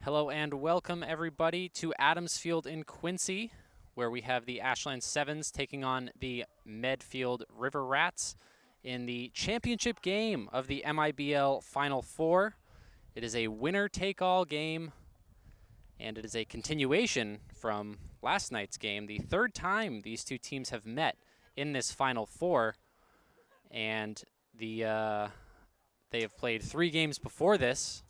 Hello and welcome everybody to Adams Field in Quincy, where we have the Ashland 7's taking on the Medfield River Rats in the championship game of the MIBL Final Four. It is a winner-take-all game, and it is a continuation from last night's game, the third time these two teams have met in this Final Four, and they have played 3 games before this.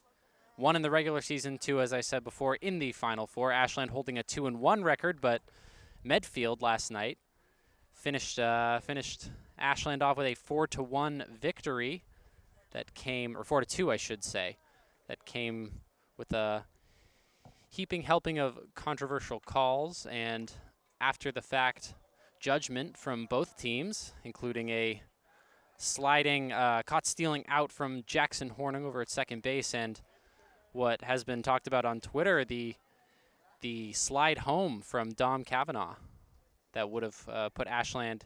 1 in the regular season, 2, as I said before, in the Final Four. Ashland holding a 2-1 record, but Medfield last night finished Ashland off with a 4-1 victory that came, or 4-2, I should say, that came with a heaping helping of controversial calls and after-the-fact judgment from both teams, including a sliding, caught stealing out from Jackson Horning over at second base, and what has been talked about on Twitter, the slide home from Dom Kavanaugh that would have put Ashland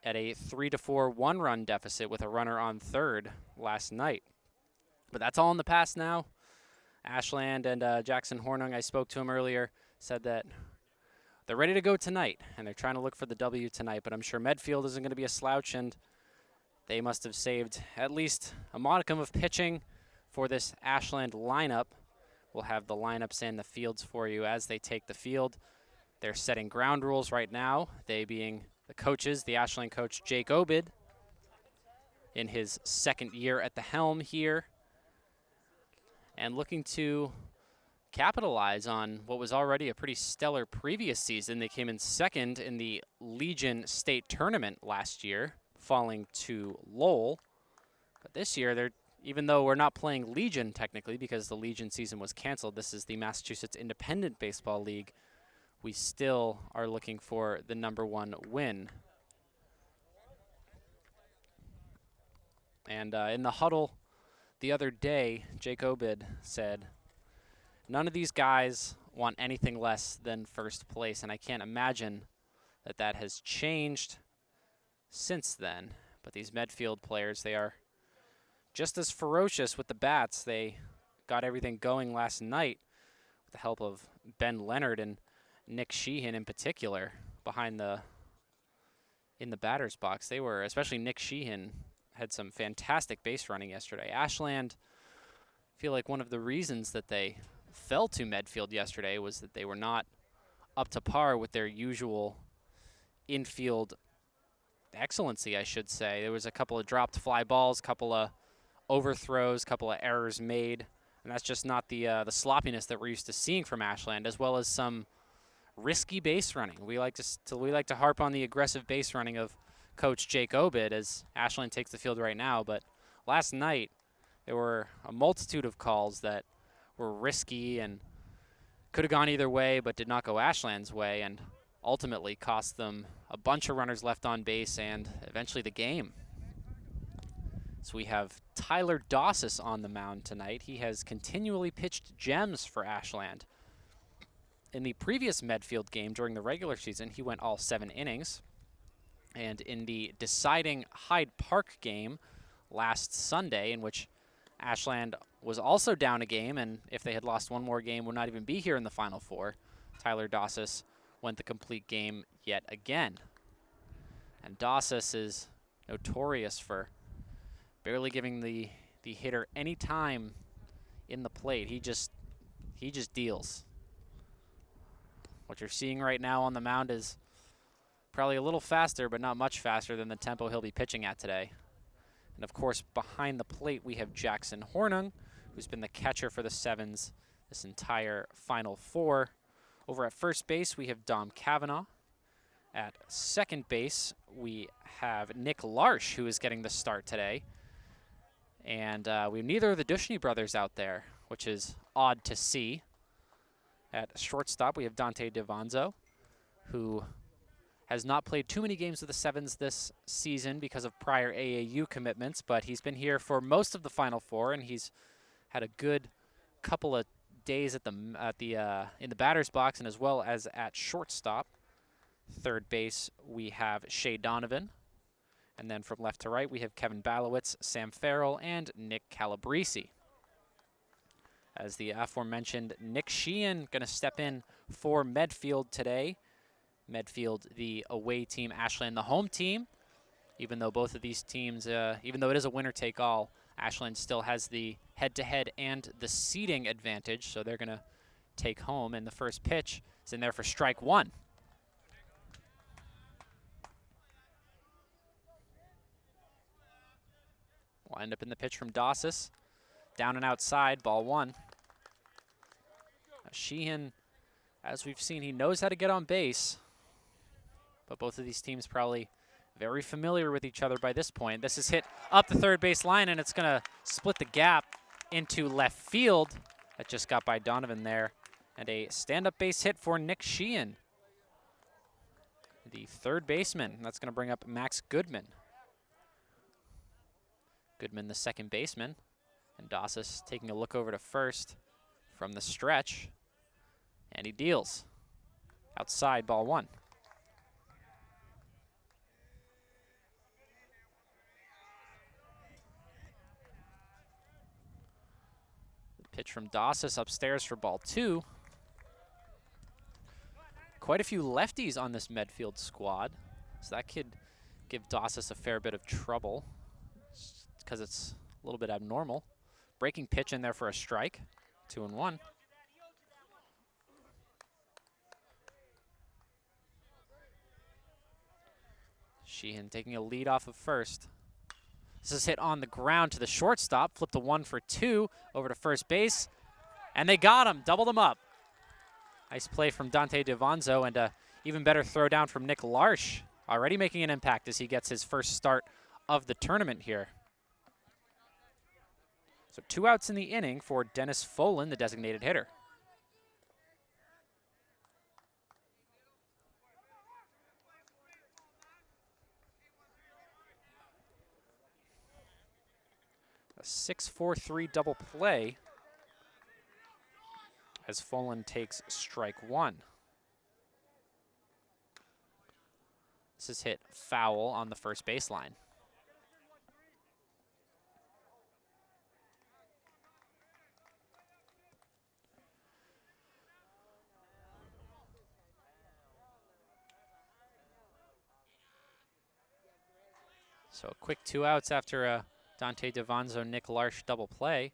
at a 3-4 one-run deficit with a runner on third last night. But that's all in the past now. Ashland and Jackson Hornung, I spoke to him earlier, said that they're ready to go tonight, and they're trying to look for the W tonight. But I'm sure Medfield isn't going to be a slouch, and they must have saved at least a modicum of pitching for this Ashland lineup. We'll have the lineups and the fields for you as they take the field. They're setting ground rules right now, they being the coaches, the Ashland coach Jake Obid in his second year at the helm here, and looking to capitalize on what was already a pretty stellar previous season. They came in second in the Legion State Tournament last year, falling to Lowell. But this year, even though we're not playing Legion technically because the Legion season was canceled, this is the Massachusetts Independent Baseball League, we still are looking for the #1 win. And in the huddle the other day, Jake Obid said, none of these guys want anything less than first place, and I can't imagine that that has changed since then. But these Medfield players, they are just as ferocious with the bats. They got everything going last night with the help of Ben Leonard and Nick Sheehan in particular in the batter's box. They were, especially Nick Sheehan, had some fantastic base running yesterday. Ashland, I feel like one of the reasons that they fell to Medfield yesterday was that they were not up to par with their usual infield excellency, I should say. There was a couple of dropped fly balls, couple of overthrows, couple of errors made, and that's just not the sloppiness that we're used to seeing from Ashland, as well as some risky base running. We like to harp on the aggressive base running of Coach Jake Obid as Ashland takes the field right now. But last night there were a multitude of calls that were risky and could have gone either way, but did not go Ashland's way, and ultimately cost them a bunch of runners left on base and eventually the game. So we have Tyler Dasis on the mound tonight. He has continually pitched gems for Ashland. In the previous Medfield game during the regular season, he went all 7 innings. And in the deciding Hyde Park game last Sunday, in which Ashland was also down a game, and if they had lost one more game, would not even be here in the Final Four, Tyler Dasis went the complete game yet again. And Dasis is notorious for barely giving the hitter any time in the plate. He just deals. What you're seeing right now on the mound is probably a little faster, but not much faster than the tempo he'll be pitching at today. And of course, behind the plate, we have Jackson Hornung, who's been the catcher for the 7's this entire Final Four. Over at first base, we have Dom Kavanaugh. At second base, we have Nick Larsh, who is getting the start today. And we have neither of the Dushny brothers out there, which is odd to see. At shortstop, we have Dante DiVanzo, who has not played too many games with the 7's this season because of prior AAU commitments, but he's been here for most of the Final Four, and he's had a good couple of days in the batter's box and as well as at shortstop. Third base, we have Shea Donovan. And then from left to right, we have Kevin Balowicz, Sam Farrell, and Nick Calabrese. as the aforementioned Nick Sheehan going to step in for Medfield today. Medfield, the away team, Ashland, the home team. Even though both of these teams, even though it is a winner-take-all, Ashland still has the head-to-head and the seeding advantage, so they're going to take home. And the first pitch is in there for strike one. Wind up in the pitch from Dasis. Down and outside, ball one. Now Sheehan, as we've seen, he knows how to get on base, but both of these teams probably very familiar with each other by this point. This is hit up the third base line, and it's going to split the gap into left field. That just got by Donovan there. And a stand-up base hit for Nick Sheehan, the third baseman. That's going to bring up Max Goodman. Goodman, the second baseman. And Dasis taking a look over to first from the stretch. And he deals. Outside, ball one. Pitch from Dasis upstairs for ball two. Quite a few lefties on this Medfield squad, so that could give Dasis a fair bit of trouble because it's a little bit abnormal. Breaking pitch in there for a strike, 2-1. Sheehan taking a lead off of first. This is hit on the ground to the shortstop. Flip the 1 for 2 over to first base. And they got him, doubled him up. Nice play from Dante DiVonzo, and a even better throw down from Nick Larsh. Already making an impact as he gets his first start of the tournament here. So 2 outs in the inning for Dennis Folan, the designated hitter. A 6-4-3 double play as Folan takes strike one. This is hit foul on the first baseline. So a quick 2 outs after a Dante DiVonzo, Nick Larsh double play.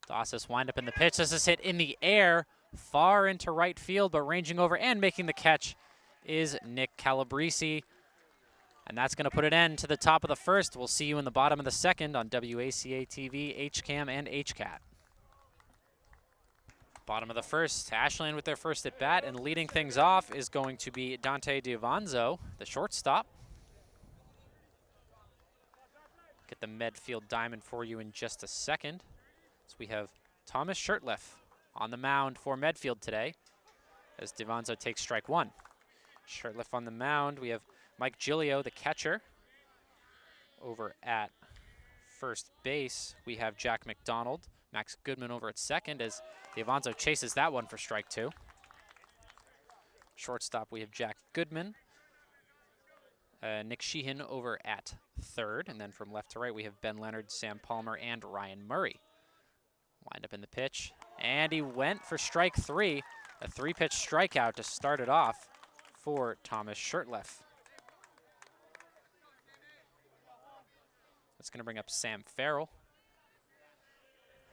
Dasis wind up in the pitch. This is hit in the air, far into right field, but ranging over and making the catch is Nick Calabrese. And that's going to put an end to the top of the first. We'll see you in the bottom of the second on WACA-TV, HCAM, and HCAT. Bottom of the first, Ashland with their first at bat, and leading things off is going to be Dante DiVonzo, the shortstop. Get the Medfield diamond for you in just a second. So we have Thomas Shirtliff on the mound for Medfield today as DiVonzo takes strike one. Shirtliff on the mound. We have Mike Giglio, the catcher. Over at first base, we have Jack Mcdonald. Max Goodman over at second as DiVonzo chases that one for strike two. Shortstop, we have Jack Goodman. Nick Sheehan over at third. And then from left to right, we have Ben Leonard, Sam Palmer, and Ryan Murray. Wind up in the pitch, and he went for strike three. A 3-pitch strikeout to start it off for Thomas Shirtliff. That's going to bring up Sam Farrell.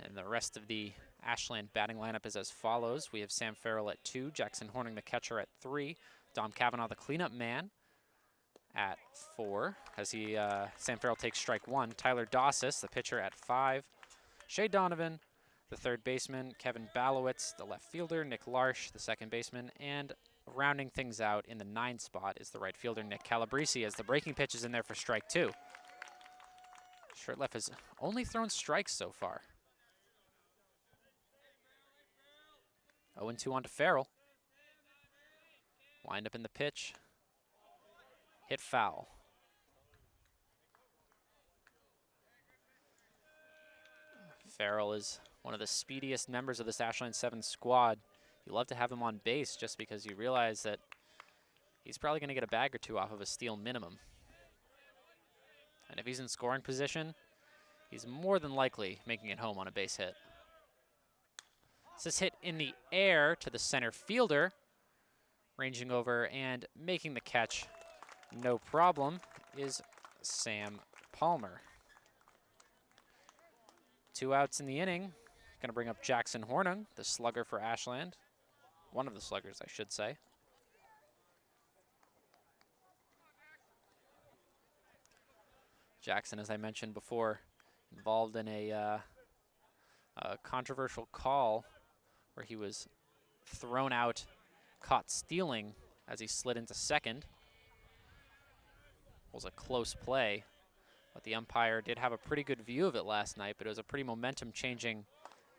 And the rest of the Ashland batting lineup is as follows. We have Sam Farrell at 2, Jackson Horning, the catcher, at 3, Dom Cavanaugh, the cleanup man, at 4, as Sam Farrell takes strike one. Tyler Dasis, the pitcher, at 5. Shea Donovan, the third baseman, Kevin Balowicz, the left fielder, Nick Larsh, the second baseman, and rounding things out in the 9 spot is the right fielder, Nick Calabrese, as the breaking pitch is in there for strike two. Shirtliff has only thrown strikes so far. 0-2 on to Farrell. Wind up in the pitch. Hit foul. Farrell is one of the speediest members of this Ashland 7's squad. You love to have him on base just because you realize that he's probably going to get a bag or two off of a steal minimum. And if he's in scoring position, he's more than likely making it home on a base hit. This is hit in the air to the center fielder, ranging over and making the catch, no problem, is Sam Palmer. 2 outs in the inning. Going to bring up Jackson Hornung, the slugger for Ashland. One of the sluggers, I should say. Jackson, as I mentioned before, involved in a controversial call where he was thrown out, caught stealing as he slid into second. It was a close play, but the umpire did have a pretty good view of it last night, but it was a pretty momentum-changing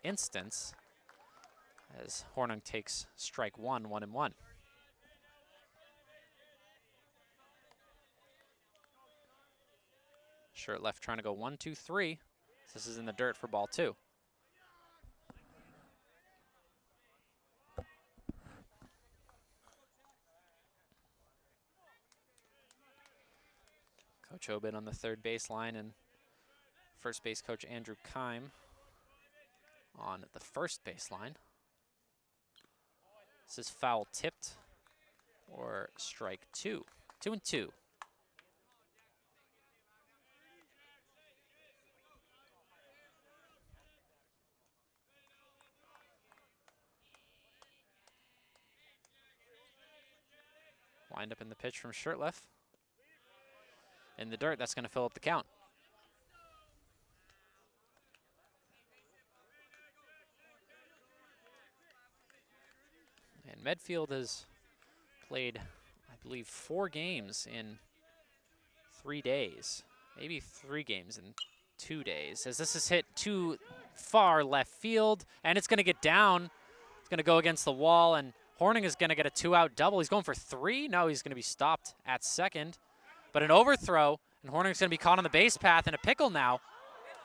instance as Hornung takes strike 1, 1-1. Shirt left trying to go 1, 2, 3. This is in the dirt for ball 2. Coach Obed on the third baseline and first base coach Andrew Keim on the first baseline. This is foul tipped or strike 2. 2-2. Wind up in the pitch from Shirtleff. In the dirt, that's going to fill up the count. And Medfield has played, I believe, 4 games in 3 days. Maybe 3 games in 2 days. As this is hit too far left field, and it's going to get down. It's going to go against the wall, and Hornung is going to get a 2-out double. He's going for 3. No, he's going to be stopped at second. But an overthrow, and Hornung's going to be caught on the base path in a pickle now.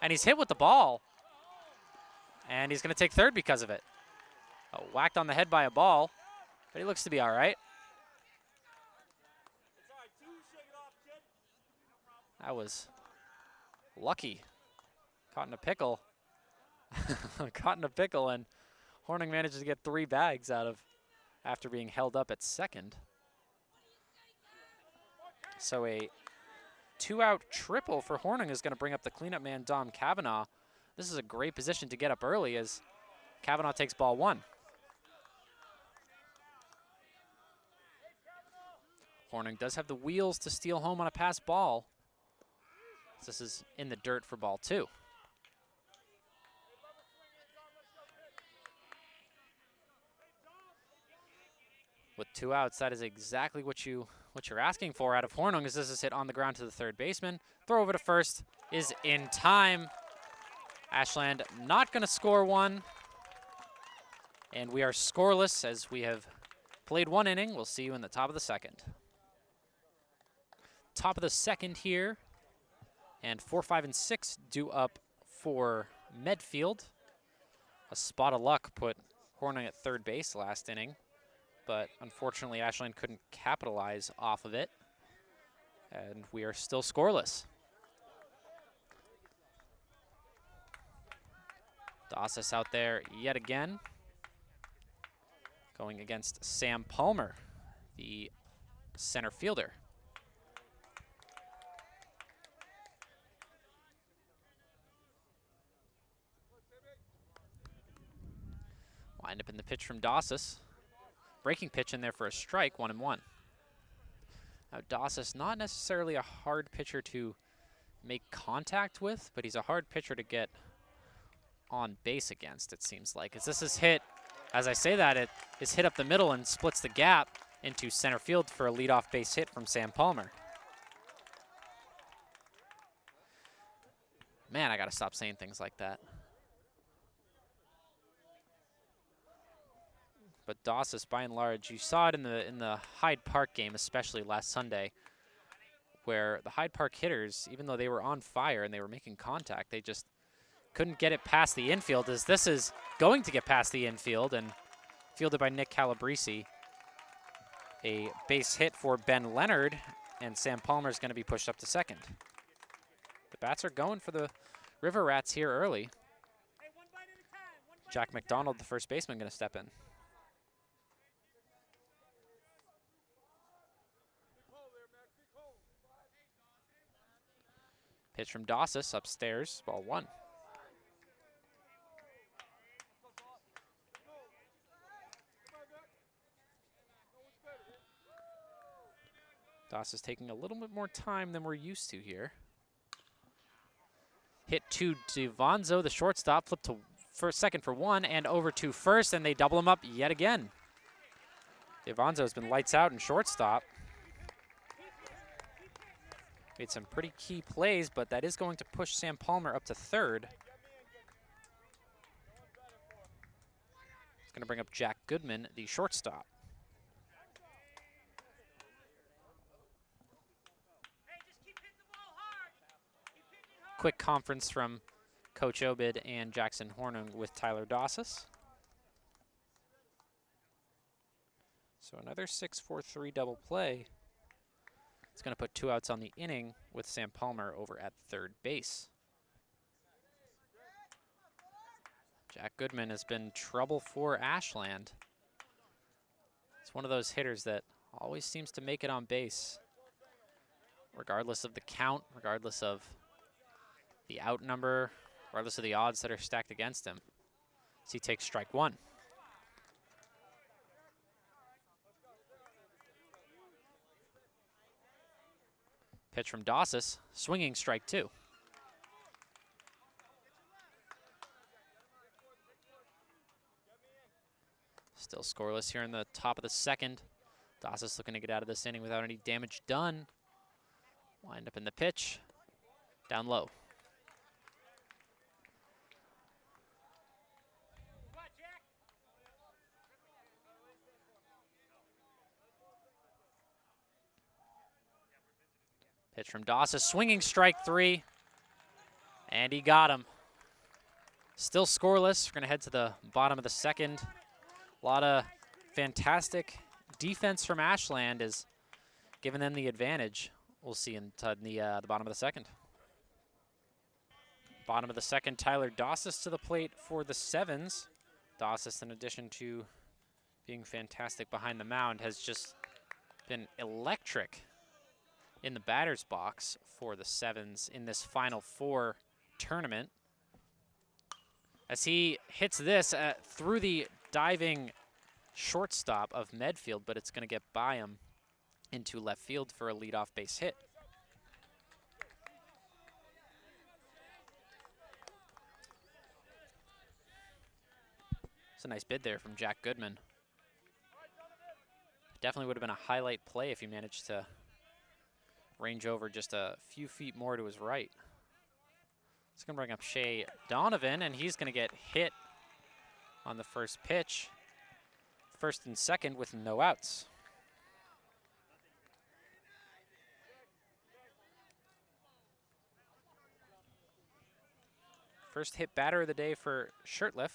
And he's hit with the ball. And he's going to take third because of it. Whacked on the head by a ball, but he looks to be all right. That was lucky. Caught in a pickle. Caught in a pickle, and Hornung manages to get 3 bags out of after being held up at second. So a 2-out triple for Hornung is going to bring up the cleanup man, Dom Kavanaugh. This is a great position to get up early as Kavanaugh takes ball 1. Hornung does have the wheels to steal home on a pass ball. This is in the dirt for ball 2. With 2 outs, that is exactly what you're asking for out of Hornung, as this is hit on the ground to the third baseman. Throw over to first is in time. Ashland not going to score 1. And we are scoreless as we have played 1 inning. We'll see you in the top of the second. Top of the second here. And 4, 5, and 6 due up for Medfield. A spot of luck put Hornung at third base last inning, but unfortunately Ashland couldn't capitalize off of it, and we are still scoreless. Dasis out there yet again, going against Sam Palmer, the center fielder. Wind up in the pitch from Dasis. Breaking pitch in there for a strike, 1-1. Now Dasis, not necessarily a hard pitcher to make contact with, but he's a hard pitcher to get on base against, it seems like. As this is hit, as I say that, it is hit up the middle and splits the gap into center field for a leadoff base hit from Sam Palmer. Man, I gotta stop saying things like that. But Dasis, by and large, you saw it in the Hyde Park game, especially last Sunday, where the Hyde Park hitters, even though they were on fire and they were making contact, they just couldn't get it past the infield, as this is going to get past the infield and fielded by Nick Calabrese. A base hit for Ben Leonard, and Sam Palmer is going to be pushed up to second. The bats are going for the River Rats here early. Jack Mcdonald, the first baseman, going to step in. Pitch from Dasis upstairs, ball 1. Dasis taking a little bit more time than we're used to here. Hit to Devonzo, the shortstop, flip to second for 1, and over to first, and they double him up yet again. Devonzo's been lights out in shortstop. Made some pretty key plays, but that is going to push Sam Palmer up to third. It's going to bring up Jack Goodman, the shortstop. Quick conference from Coach Obid and Jackson Hornung with Tyler Dasis. So another 6-4-3 double play. It's going to put 2 outs on the inning with Sam Palmer over at third base. Jack Goodman has been trouble for Ashland. It's one of those hitters that always seems to make it on base, regardless of the count, regardless of the out number, regardless of the odds that are stacked against him. As he takes strike 1. Pitch from Dasis, swinging strike 2. Still scoreless here in the top of the second. Dasis looking to get out of this inning without any damage done. Wind up in the pitch, down low. Pitch from Dasis, swinging strike 3, and he got him. Still scoreless. We're going to head to the bottom of the second. A lot of fantastic defense from Ashland is giving them the advantage. We'll see in the bottom of the second. Bottom of the second, Tyler Dasis to the plate for the 7's. Dasis, in addition to being fantastic behind the mound, has just been electric in the batter's box for the 7's in this Final Four tournament. As he hits this through the diving shortstop of Medfield, but it's going to get by him into left field for a leadoff base hit. It's a nice bid there from Jack Goodman. Definitely would have been a highlight play if he managed to range over just a few feet more to his right. It's going to bring up Shea Donovan, and he's going to get hit on the first pitch. First and second with no outs. First hit batter of the day for Shirtliff.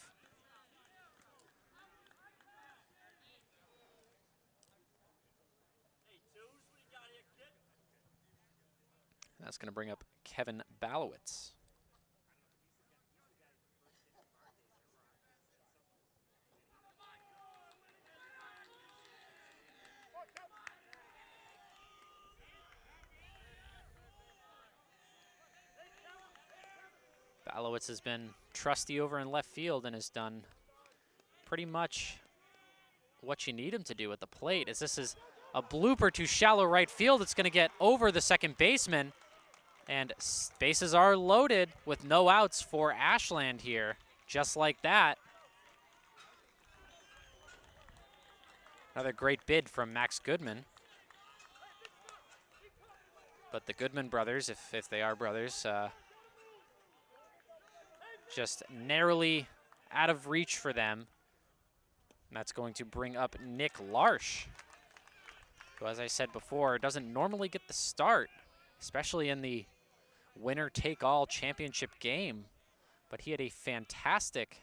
That's going to bring up Kevin Balowicz. Balowicz has been trusty over in left field and has done pretty much what you need him to do at the plate. As this is a blooper to shallow right field, it's going to get over the second baseman. And bases are loaded with no outs for Ashland here, just like that. Another great bid from Max Goodman. But the Goodman brothers, if they are brothers, just narrowly out of reach for them. And that's going to bring up Nick Larsh, who, as I said before, doesn't normally get the start, especially in the winner-take-all championship game. But he had a fantastic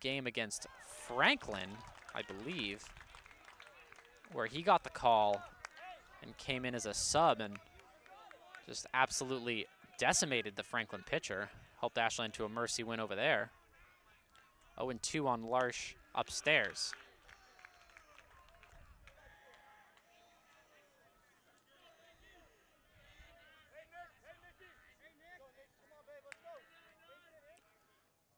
game against Franklin, I believe, where he got the call and came in as a sub and just absolutely decimated the Franklin pitcher. Helped Ashland to a mercy win over there. 0-2 on Larsh upstairs.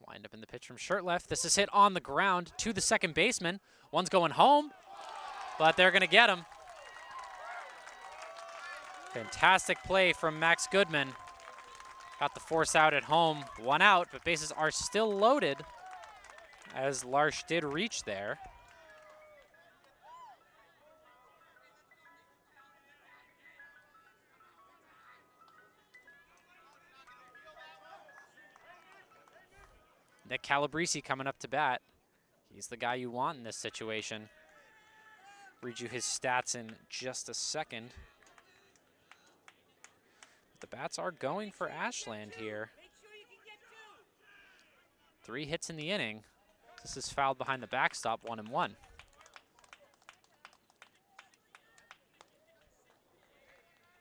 Wind up in the pitch from Shirtleff. This is hit on the ground to the second baseman. One's going home, but they're going to get him. Fantastic play from Max Goodman. Got the force out at home, 1 out, but bases are still loaded as Larsh did reach there. Nick Calabrese coming up to bat. He's the guy you want in this situation. Read you his stats in just a second. The bats are going for Ashland here. 3 hits in the inning. This is fouled behind the backstop, 1-1.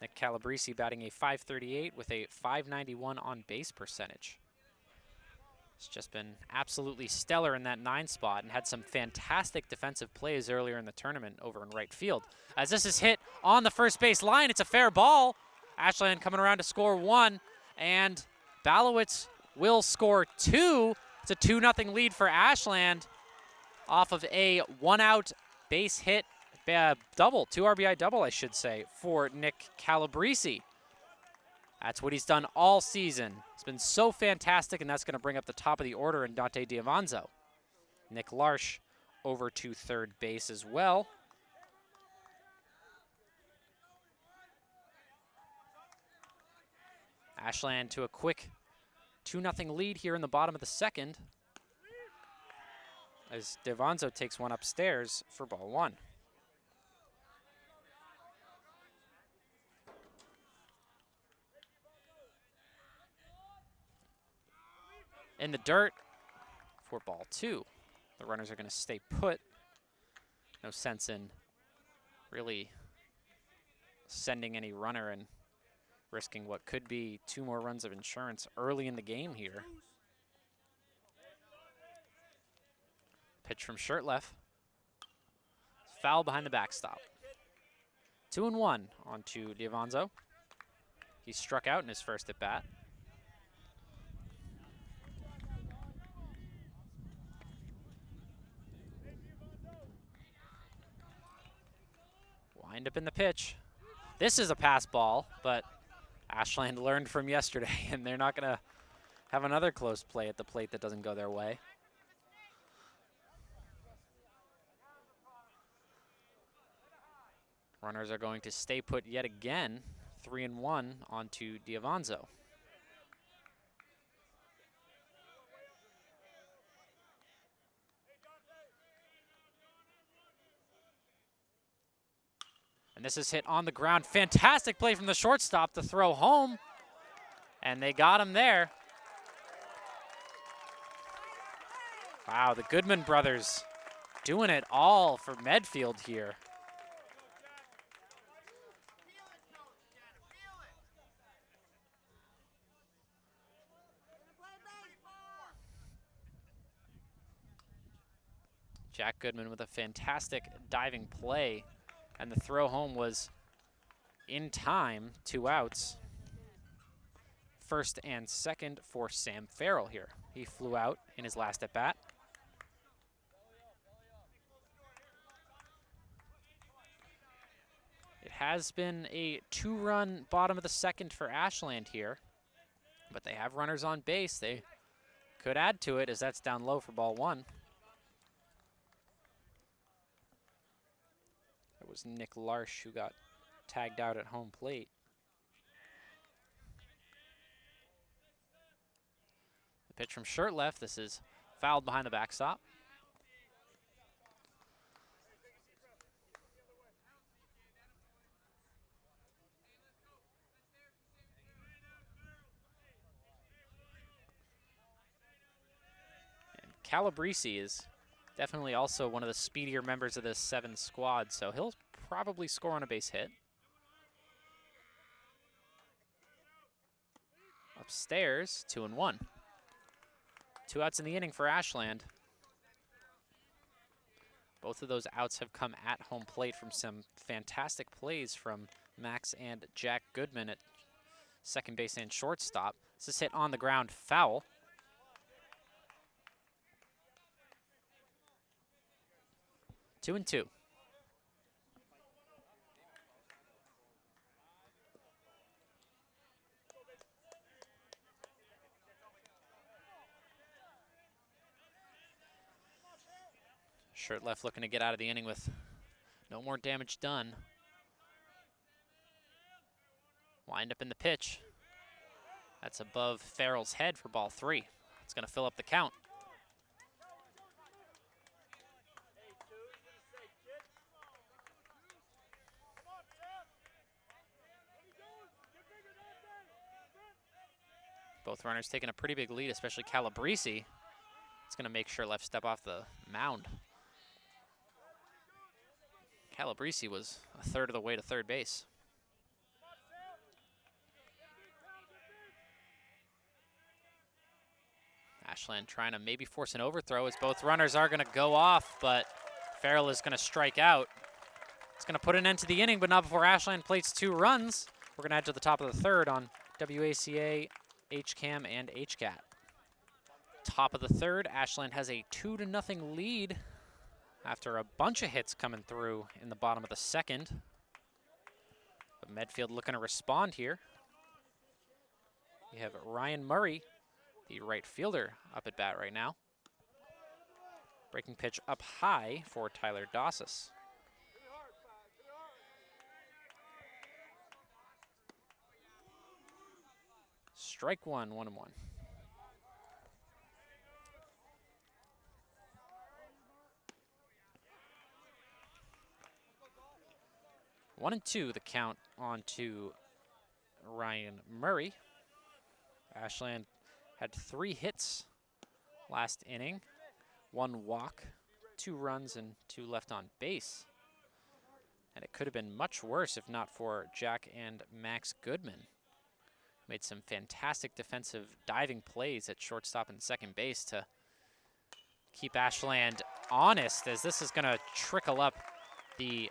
Nick Calabrese batting a .538 with a .591 on base percentage. He's just been absolutely stellar in that 9 spot and had some fantastic defensive plays earlier in the tournament over in right field. As this is hit on the first base line, it's a fair ball. Ashland coming around to score 1, and Balowicz will score 2. It's a 2-0 lead for Ashland off of a 1-out base hit double, 2 RBI double, I should say, for Nick Calabrese. That's what he's done all season. It's been so fantastic, and that's going to bring up the top of the order in Dante Diavanzo. Nick Larsh over to third base as well. Ashland to a quick 2-0 lead here in the bottom of the second as Diavanzo takes one upstairs for ball 1. In the dirt for ball 2. The runners are going to stay put. No sense in really sending any runner and risking what could be 2 more runs of insurance early in the game here. Pitch from Shirtleff. Foul behind the backstop. 2-1 onto Diavanzo. He struck out in his first at bat. Wind up in the pitch. This is a pass ball, but Ashland learned from yesterday, and they're not going to have another close play at the plate that doesn't go their way. Runners are going to stay put yet again, 3-1 onto Diavanzo. And this is hit on the ground. Fantastic play from the shortstop to throw home. And they got him there. Wow, the Goodman brothers doing it all for Medfield here. Jack Goodman with a fantastic diving play. And the throw home was in time, 2 outs. First and second for Sam Farrell here. He flew out in his last at bat. It has been a 2-run bottom of the second for Ashland here, but they have runners on base. They could add to it as that's down low for ball 1. It was Nick Larsh who got tagged out at home plate. The pitch from Shirtleff. This is fouled behind the backstop. And Calabrese is definitely also one of the speedier members of this 7's squad, so he'll probably score on a base hit. Upstairs, 2-1. 2 outs in the inning for Ashland. Both of those outs have come at home plate from some fantastic plays from Max and Jack Goodman at second base and shortstop. This is hit on the ground, foul. Two and two. Shirt left looking to get out of the inning with no more damage done. Wind up in the pitch. That's above Farrell's head for ball three. It's going to fill up the count. Both runners taking a pretty big lead, especially Calabrese. It's going to make sure left step off the mound. Calabrese was a third of the way to third base. Ashland trying to maybe force an overthrow as both runners are going to go off, but Farrell is going to strike out. It's going to put an end to the inning, but not before Ashland plates 2 runs. We're going to head to the top of the third on WACA, HCAM, and HCAT. Top of the third, Ashland has a 2-0 lead after a bunch of hits coming through in the bottom of the second. But Medfield looking to respond here. You have Ryan Murray, the right fielder, up at bat right now. Breaking pitch up high for Tyler Dasis. Strike one, 1-1. 1-2 the count on to Ryan Murray. Ashland had 3 hits last inning, 1 walk, 2 runs, and 2 left on base. And it could have been much worse if not for Jack and Max Goodman. Made some fantastic defensive diving plays at shortstop and second base to keep Ashland honest, as this is going to trickle up the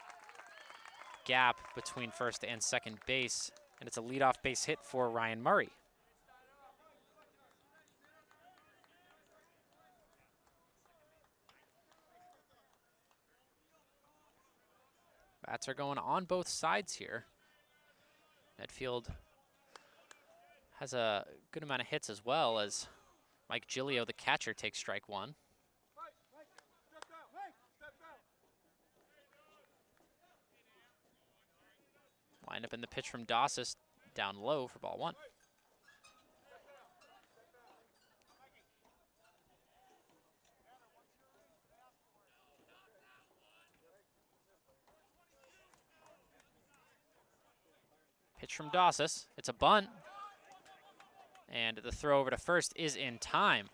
gap between first and second base, and it's a leadoff base hit for Ryan Murray. Bats are going on both sides here. Medfield has a good amount of hits as well, as Mike Gilio, the catcher, takes strike one. Wind up in the pitch from Dasis, down low for ball one. Pitch from Dasis, it's a bunt. And the throw over to first is in time.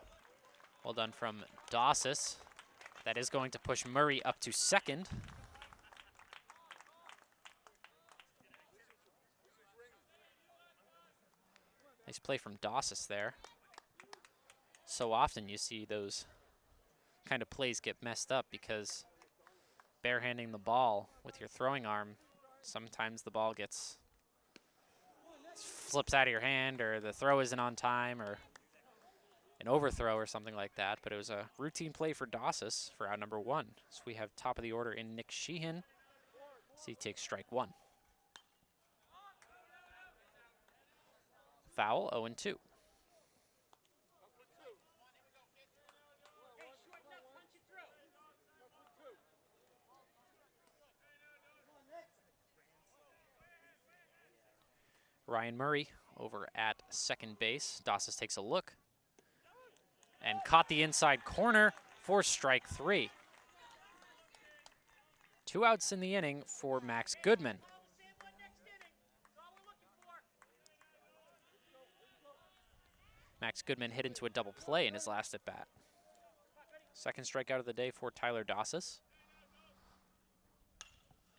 Well done from Dasis. That is going to push Murray up to second. Nice play from Dasis there. So often you see those kind of plays get messed up because barehanding the ball with your throwing arm, sometimes the ball flips out of your hand, or the throw isn't on time, or an overthrow or something like that. But it was a routine play for Dasis for out number 1. So we have top of the order in Nick Sheehan. So he takes strike 1. Foul, 0-2. Ryan Murray over at second base. Dasis takes a look and caught the inside corner for strike 3. 2 outs in the inning for Max Goodman. Max Goodman hit into a double play in his last at bat. Second strikeout of the day for Tyler Dasis.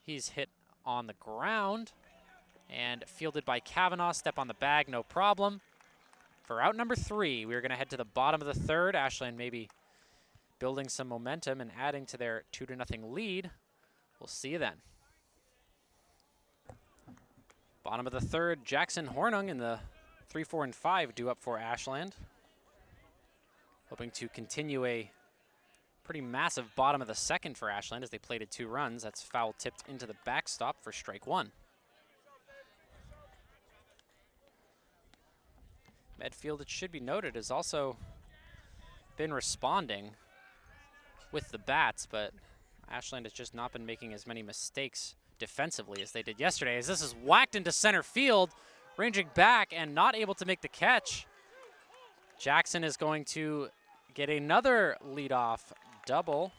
He's hit on the ground and fielded by Kavanaugh. Step on the bag, no problem. For out number 3, we're going to head to the bottom of the third. Ashland maybe building some momentum and adding to their 2-0 lead. We'll see you then. Bottom of the third, Jackson Hornung in the 3, 4, and 5 due up for Ashland. Hoping to continue a pretty massive bottom of the second for Ashland as they plated 2 runs. That's foul tipped into the backstop for strike 1. Medfield, it should be noted, has also been responding with the bats, but Ashland has just not been making as many mistakes defensively as they did yesterday, as this is whacked into center field, ranging back and not able to make the catch. Jackson is going to get another leadoff double,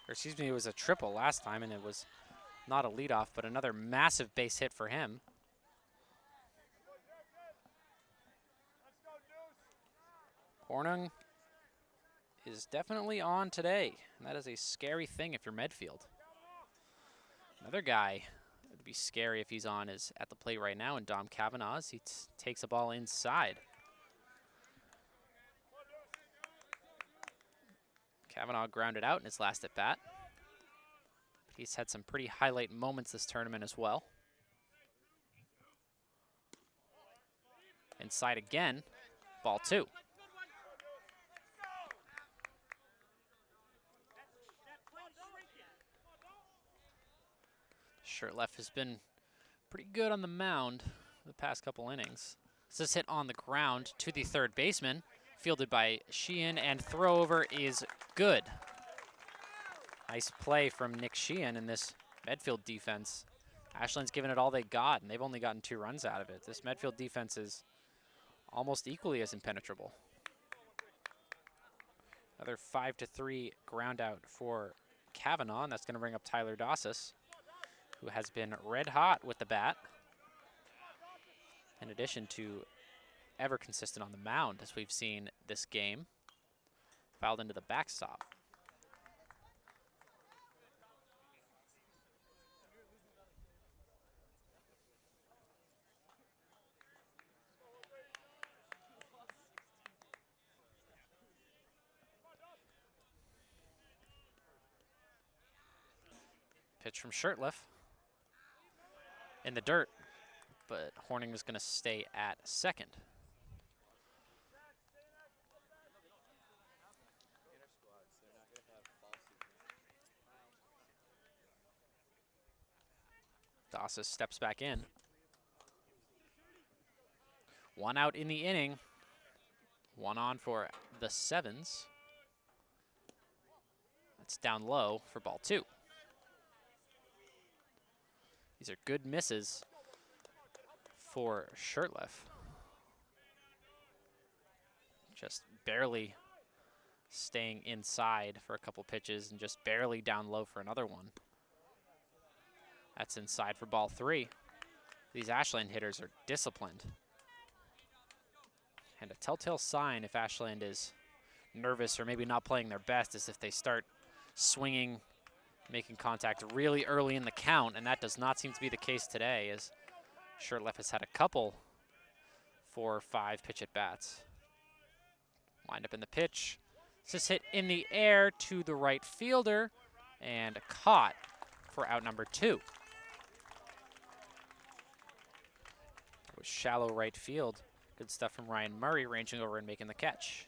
or excuse me, it was a triple last time, and it was not a leadoff, but another massive base hit for him. Hornung is definitely on today, and that is a scary thing if you're Medfield. Another guy that would be scary if he's on is at the plate right now, and Dom Kavanaugh, he takes a ball inside. Kavanaugh grounded out in his last at bat. He's had some pretty highlight moments this tournament as well. Inside again, ball 2. Shirtleff has been pretty good on the mound the past couple innings. This is hit on the ground to the third baseman, fielded by Sheehan, and throw over is good. Nice play from Nick Sheehan in this Medfield defense. Ashland's given it all they got, and they've only gotten 2 runs out of it. This Medfield defense is almost equally as impenetrable. Another 5-3 ground out for Kavanaugh, and that's going to bring up Tyler Dasis, who has been red hot with the bat, in addition to ever consistent on the mound, as we've seen this game. Fouled into the backstop. Pitch from Shirtleff in the dirt, but Hornung is going to stay at second. Dasis steps back in. 1 out in the inning. 1 on for the 7's. That's down low for ball 2. These are good misses for Shirtleff. Just barely staying inside for a couple pitches and just barely down low for another one. That's inside for ball 3. These Ashland hitters are disciplined. And a telltale sign if Ashland is nervous or maybe not playing their best is if they start swinging, making contact really early in the count, and that does not seem to be the case today, as Shirtleff has had a couple 4 or 5 pitch at bats. Wind up in the pitch. This is hit in the air to the right fielder and caught for out number 2. It was shallow right field. Good stuff from Ryan Murray, ranging over and making the catch.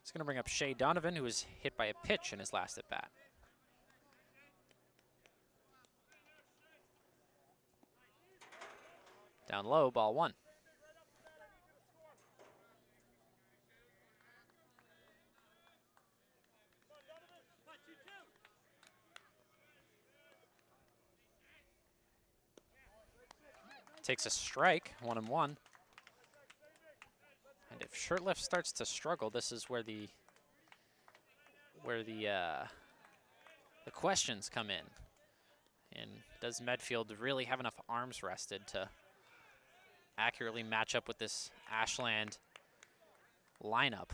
It's going to bring up Shea Donovan, who was hit by a pitch in his last at bat. Down low, ball 1. Takes a strike, 1-1. And if Shirtleff starts to struggle, this is where the questions come in. And does Medfield really have enough arms rested to accurately match up with this Ashland lineup?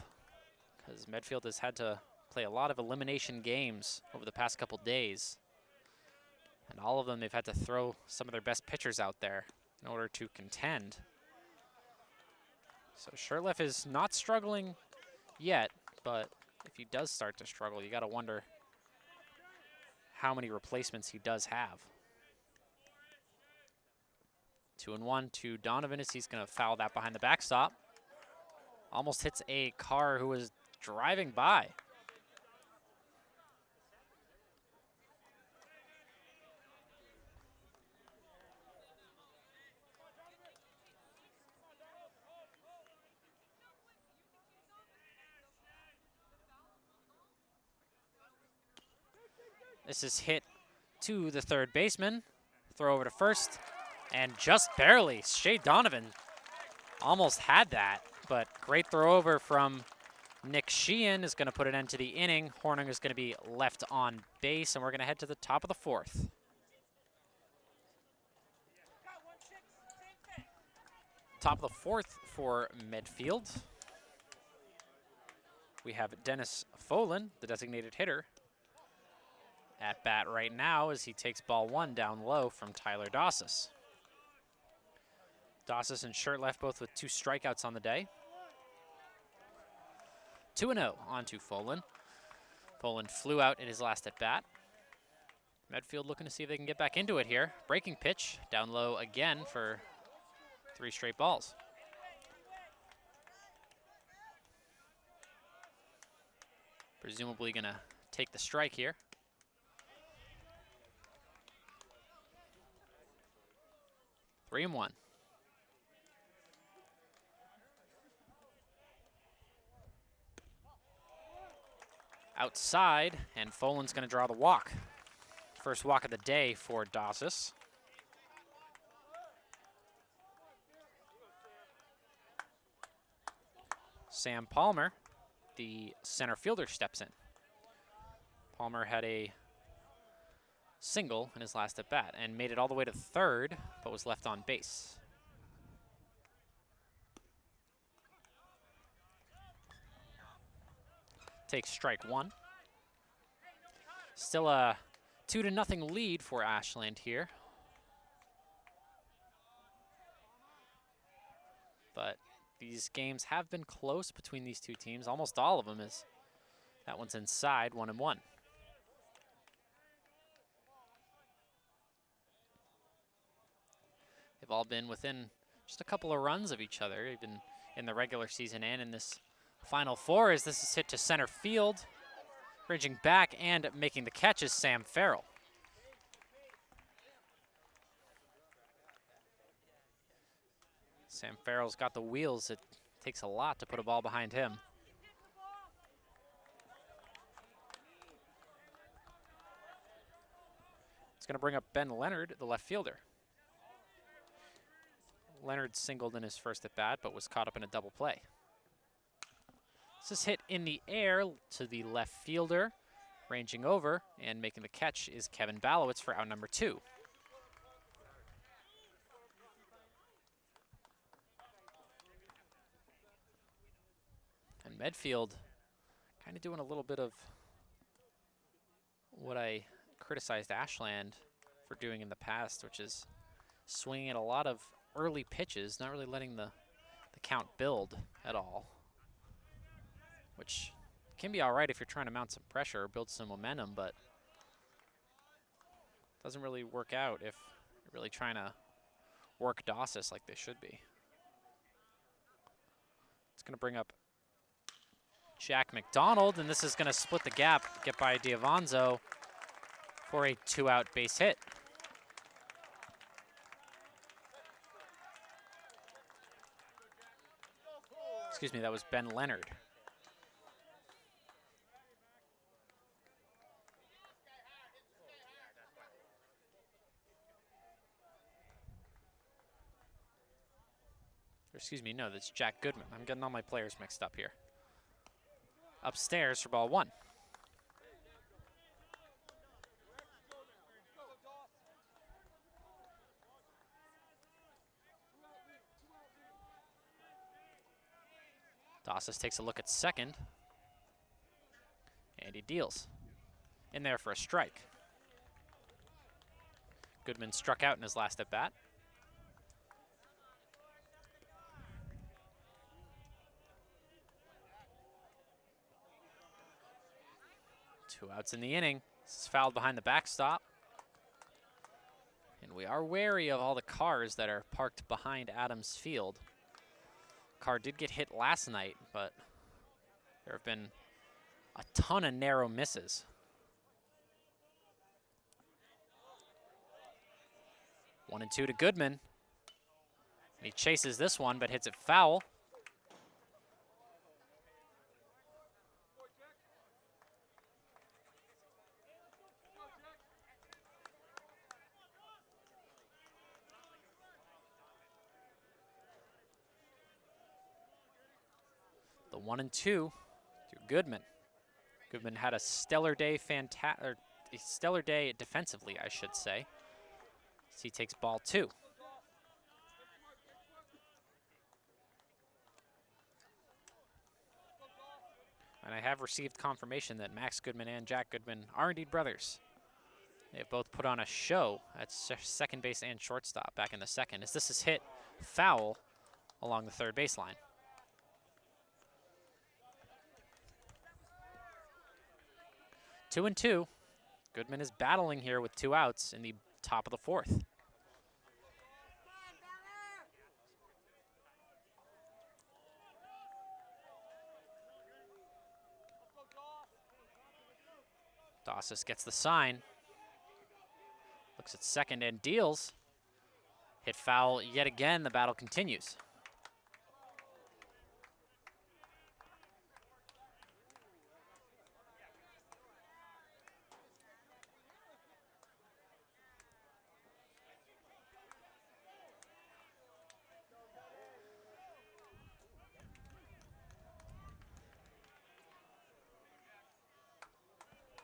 Because Medfield has had to play a lot of elimination games over the past couple days. And all of them, they've had to throw some of their best pitchers out there in order to contend. So Shirtliff is not struggling yet, but if he does start to struggle, you got to wonder how many replacements he does have. 2-1 to Donovan as he's going to foul that behind the backstop. Almost hits a car who was driving by. This is hit to the third baseman. Throw over to first, and just barely. Shea Donovan almost had that, but great throw over from Nick Sheehan is going to put an end to the inning. Horning is going to be left on base, and we're going to head to the top of the fourth. Top of the fourth for Medfield. We have Dennis Folan, the designated hitter, at bat right now as he takes ball one down low from Tyler Dasis. Dasis and Shirtliff both with 2 strikeouts on the day. 2-0 onto Folan. Folan flew out in his last at bat. Medfield looking to see if they can get back into it here. Breaking pitch down low again for 3 straight balls. Presumably gonna take the strike here. 3-1. Outside, and Folan's going to draw the walk. First walk of the day for Dasis. Sam Palmer, the center fielder, steps in. Palmer had a single in his last at bat and made it all the way to third, but was left on base. Takes strike one. Still a 2-0 lead for Ashland here. But these games have been close between these two teams. Almost all of them is. That one's inside, 1-1. They've all been within just a couple of runs of each other, even in the regular season and in this Final Four, as this is hit to center field. Bridging back and making the catch is Sam Farrell. Sam Farrell's got the wheels. It takes a lot to put a ball behind him. It's going to bring up Ben Leonard, the left fielder. Leonard singled in his first at bat, but was caught up in a double play. This is hit in the air to the left fielder. Ranging over and making the catch is Kevin Balowicz for out number 2. And Medfield kind of doing a little bit of what I criticized Ashland for doing in the past, which is swinging at a lot of early pitches, not really letting the count build at all, which can be all right if you're trying to mount some pressure or build some momentum, but doesn't really work out if you're really trying to work Dasis like they should be. It's going to bring up Jack Mcdonald, and this is going to split the gap, get by Diavanzo for a 2-out base hit. Excuse me, that was Ben Leonard. Or excuse me, no, that's Jack Goodman. I'm getting all my players mixed up here. Upstairs for ball 1. Dasis takes a look at second, and he deals. In there for a strike. Goodman struck out in his last at bat. 2 outs in the inning. This is fouled behind the backstop. And we are wary of all the cars that are parked behind Adams Field. Car did get hit last night, but there have been a ton of narrow misses. 1-2 to Goodman. And he chases this one, but hits it foul. The 1-2 to Goodman. Goodman had a stellar day, stellar day defensively, I should say. As he takes ball 2. And I have received confirmation that Max Goodman and Jack Goodman are indeed brothers. They have both put on a show at second base and shortstop back in the second, as this is hit foul along the third baseline. 2-2. Goodman is battling here with 2 outs in the top of the 4th. Dasis gets the sign. Looks at second and deals. Hit foul yet again. The battle continues.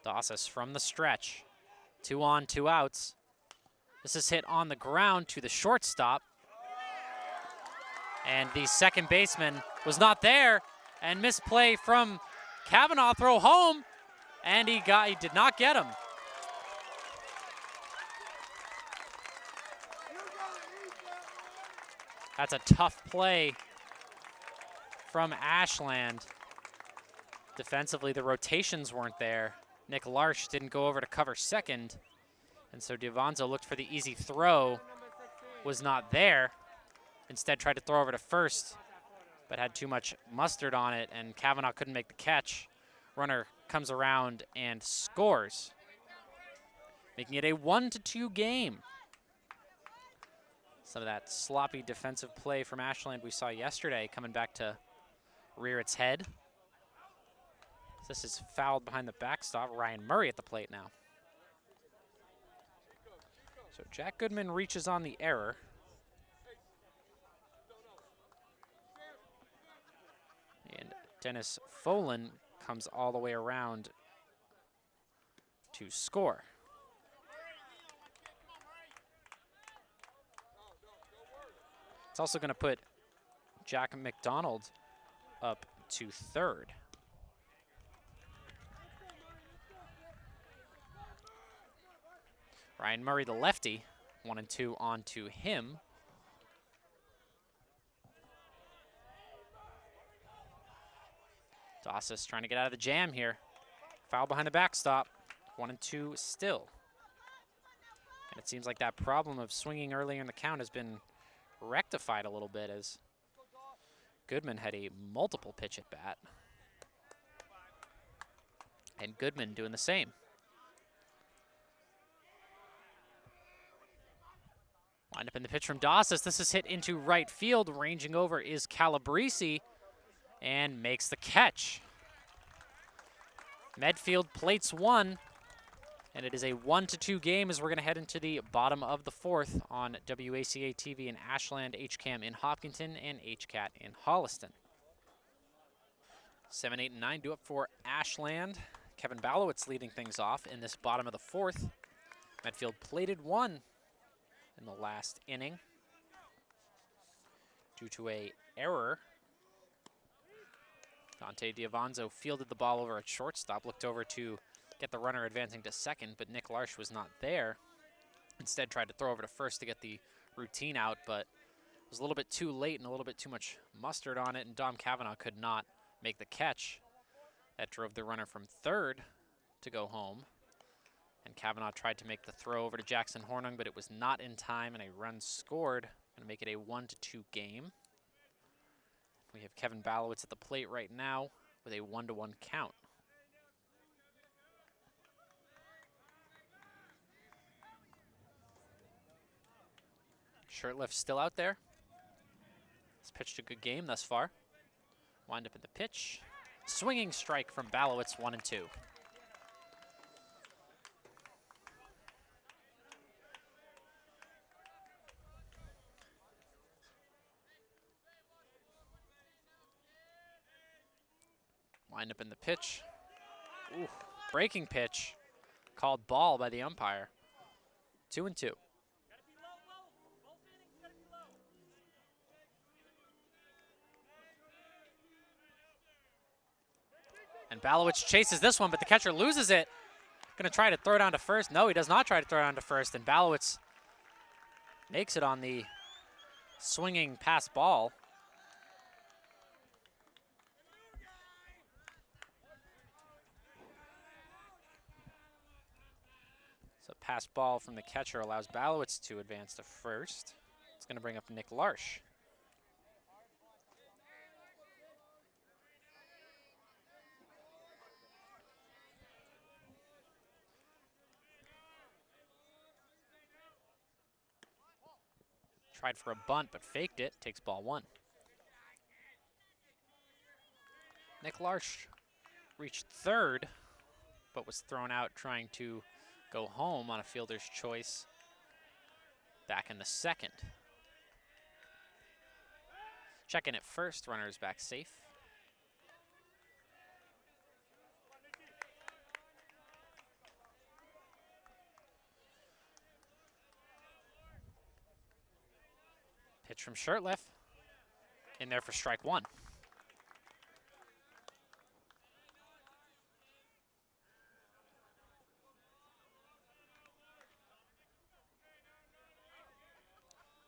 Dasis from the stretch. 2 on, 2 outs. This is hit on the ground to the shortstop. And the second baseman was not there. And misplay from Kavanaugh, throw home. And he did not get him. That's a tough play from Ashland. Defensively, the rotations weren't there. Nick Larsh didn't go over to cover second, and so Divanzo looked for the easy throw, was not there. Instead tried to throw over to first, but had too much mustard on it, and Kavanaugh couldn't make the catch. Runner comes around and scores, making it a 1-2 game. Some of that sloppy defensive play from Ashland we saw yesterday coming back to rear its head. This is fouled behind the backstop. Ryan Murray at the plate now. So Jack Goodman reaches on the error. And Dennis Folan comes all the way around to score. It's also going to put Jack Mcdonald up to third. Ryan Murray, the lefty, 1-2 on to him. Dasis trying to get out of the jam here. Foul behind the backstop, 1-2 still. And it seems like that problem of swinging earlier in the count has been rectified a little bit, as Goodman had a multiple pitch at bat. And Goodman doing the same. Wind up in the pitch from Dasis. This is hit into right field. Ranging over is Calabrese and makes the catch. Medfield plates 1, and it is a 1-2 game as we're going to head into the bottom of the 4th on WACA-TV in Ashland, HCAM in Hopkinton, and HCAT in Holliston. 7, 8, and 9 do up for Ashland. Kevin Balowicz leading things off in this bottom of the 4th. Medfield plated 1 in the last inning due to an error. Dante Diavanzo fielded the ball over at shortstop, looked over to get the runner advancing to second, but Nick Larsh was not there. Instead tried to throw over to first to get the routine out, but it was a little bit too late and a little bit too much mustard on it, and Dom Kavanaugh could not make the catch. That drove the runner from third to go home. And Kavanaugh tried to make the throw over to Jackson Hornung, but it was not in time, and a run scored. Going to make it a 1-2 game. We have Kevin Balowicz at the plate right now with a 1-1 count. Shirtliff still out there. He's pitched a good game thus far. Wind up in the pitch. Swinging strike from Balowicz, 1-2. Wind up in the pitch. Ooh, breaking pitch. Called ball by the umpire. 2-2. And Balowicz chases this one, but the catcher loses it. Gonna try to throw down to first. No, he does not try to throw down to first, and Balowicz makes it on the swinging pass ball. So pass ball from the catcher allows Balowicz to advance to first. It's gonna bring up Nick Larsh. Tried for a bunt, but faked it. Takes ball 1. Nick Larsh reached third, but was thrown out trying to go home on a fielder's choice back in the second. Checking at first, runners back safe. Pitch from Shirtliff. In there for strike 1.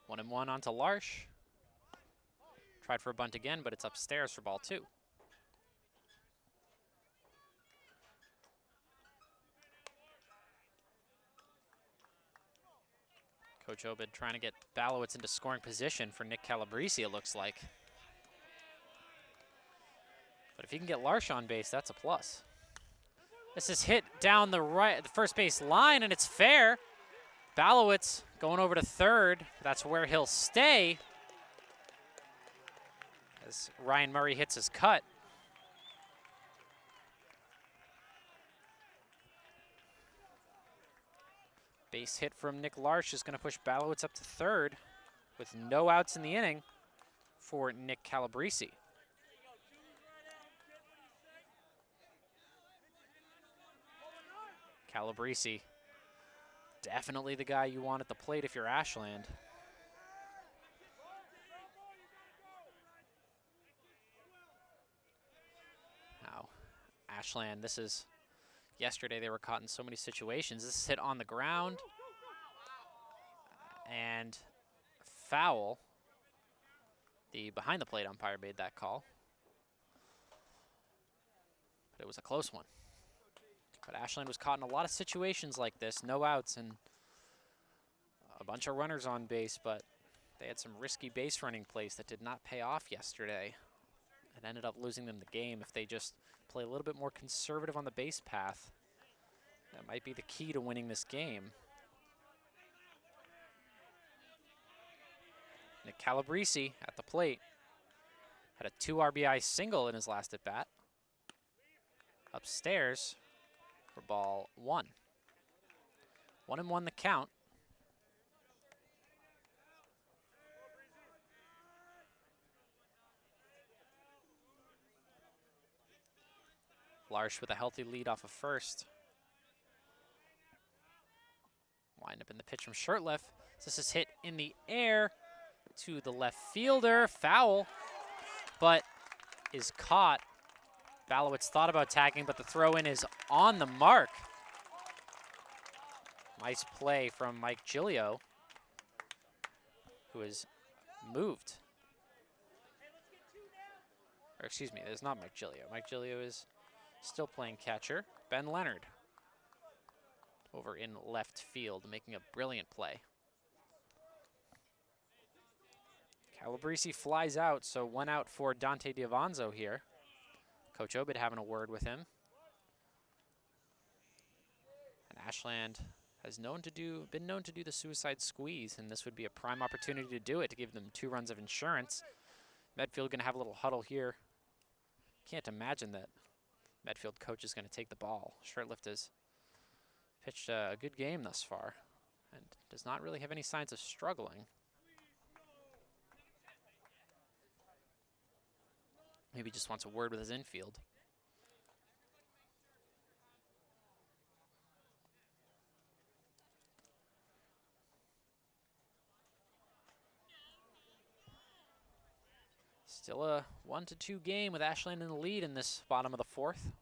One and one onto Larsh. Tried for a bunt again, but it's upstairs for ball 2. Coach Obed trying to get Balowicz into scoring position for Nick Calabrese, it looks like. But if he can get Larsh on base, that's a plus. This is hit down the first base line, and it's fair. Balowicz going over to third. That's where he'll stay as Ryan Murray hits his cut. Base hit from Nick Larsh is going to push Balowicz up to third with no outs in the inning for Nick Calabrese. Calabrese, definitely the guy you want at the plate if you're Ashland. Now, Ashland, this is... Yesterday they were caught in so many situations. This is hit on the ground and foul. The behind the plate umpire made that call. But it was a close one. But Ashland was caught in a lot of situations like this. No outs and a bunch of runners on base, but they had some risky base running plays that did not pay off yesterday. It ended up losing them the game. If they just play a little bit more conservative on the base path, that might be the key to winning this game. Nick Calabrese at the plate had a 2 RBI single in his last at bat. Upstairs for ball 1. 1-1 the count. Larsh with a healthy lead off of first. Wind up in the pitch from Shirtliff. This is hit in the air to the left fielder. Foul, but is caught. Balowicz thought about tagging, but the throw in is on the mark. Nice play from Mike Giglio, who is moved. Or excuse me, it's not Mike Giglio. Mike Giglio is still playing catcher. Ben Leonard over in left field, making a brilliant play. Calabrese flies out, so 1 out for Dante Diavanzo here. Coach Obid having a word with him. And Ashland has been known to do the suicide squeeze, and this would be a prime opportunity to do it, to give them 2 runs of insurance. Medfield gonna have a little huddle here. Can't imagine that Medfield coach is gonna take the ball. Shirtlift has pitched a good game thus far and does not really have any signs of struggling. Maybe just wants a word with his infield. Still a 1-2 game with Ashland in the lead in this bottom of the 4th.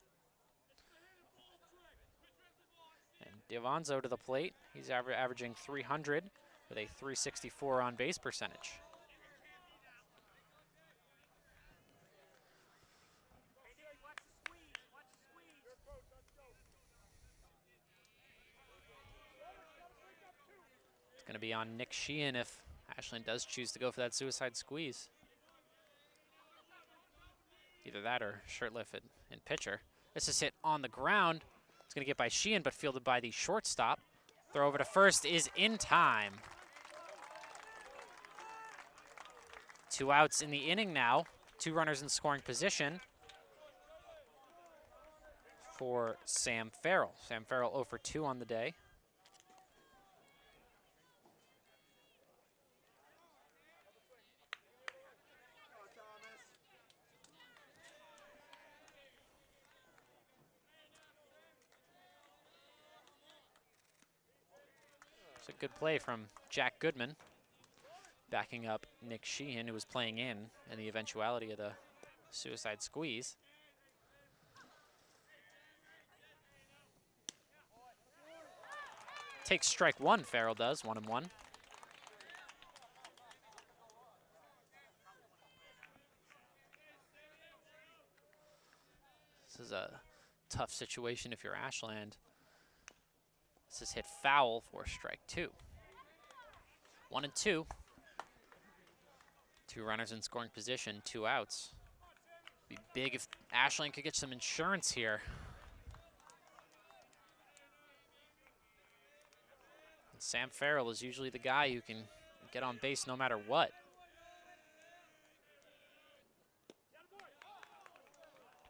And Diavanzo to the plate. He's averaging 300 with a .364 on base percentage. It's going to be on Nick Sheehan if Ashland does choose to go for that suicide squeeze. Either that or Shirtlift and pitcher. This is hit on the ground. It's going to get by Sheehan, but fielded by the shortstop. Throw over to first is in time. 2 outs in the inning now. 2 runners in scoring position for Sam Farrell. Sam Farrell 0 for 2 on the day. It's a good play from Jack Goodman, backing up Nick Sheehan, who was playing in the eventuality of the suicide squeeze. Takes strike 1, Farrell does, 1-1. This is a tough situation if you're Ashland. This is hit foul for strike 2. 1-2. 2 runners in scoring position, 2 outs. Be big if Ashland could get some insurance here. And Sam Farrell is usually the guy who can get on base no matter what.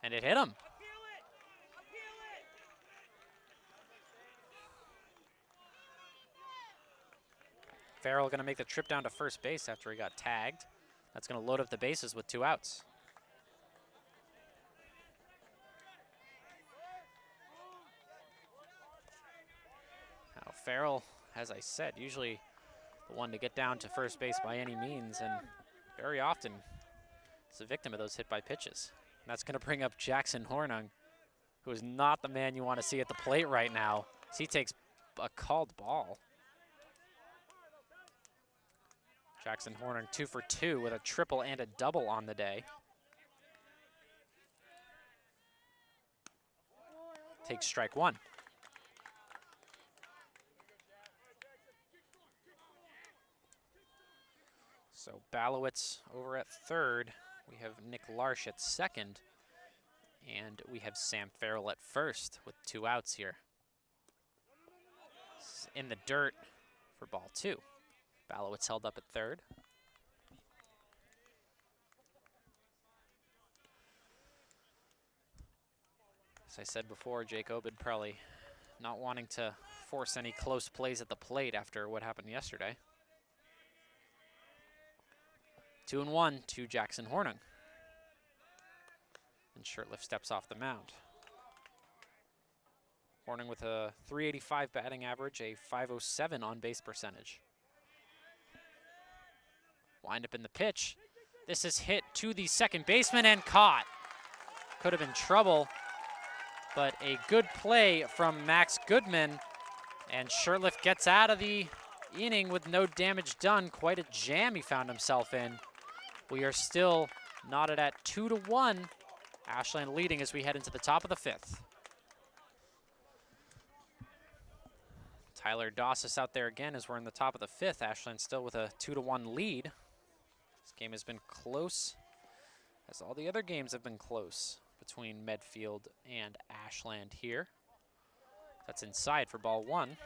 And it hit him. Farrell going to make the trip down to first base after he got tagged. That's going to load up the bases with 2 outs. Now Farrell, as I said, usually the one to get down to first base by any means, and very often is a victim of those hit by pitches. And that's going to bring up Jackson Hornung, who is not the man you want to see at the plate right now, as he takes a called ball. Jackson Hornung 2 for 2 with a triple and a double on the day. Takes strike 1. So Balowicz over at third. We have Nick Larsh at second. And we have Sam Farrell at first with 2 outs here. In the dirt for ball 2. Balowicz held up at third. As I said before, Jake Obid probably not wanting to force any close plays at the plate after what happened yesterday. 2-1 to Jackson Hornung. And Shirtlift steps off the mound. Hornung with a .385 batting average, a .507 on base percentage. Wind up in the pitch. This is hit to the second baseman and caught. Could have been trouble, but a good play from Max Goodman. And Shirtlift gets out of the inning with no damage done. Quite a jam he found himself in. We are still knotted at 2-1. Ashland leading as we head into the top of the 5th. Tyler Dasis out there again as we're in the top of the 5th. Ashland still with a 2-1 lead. This game has been close, as all the other games have been close between Medfield and Ashland here. That's inside for ball 1.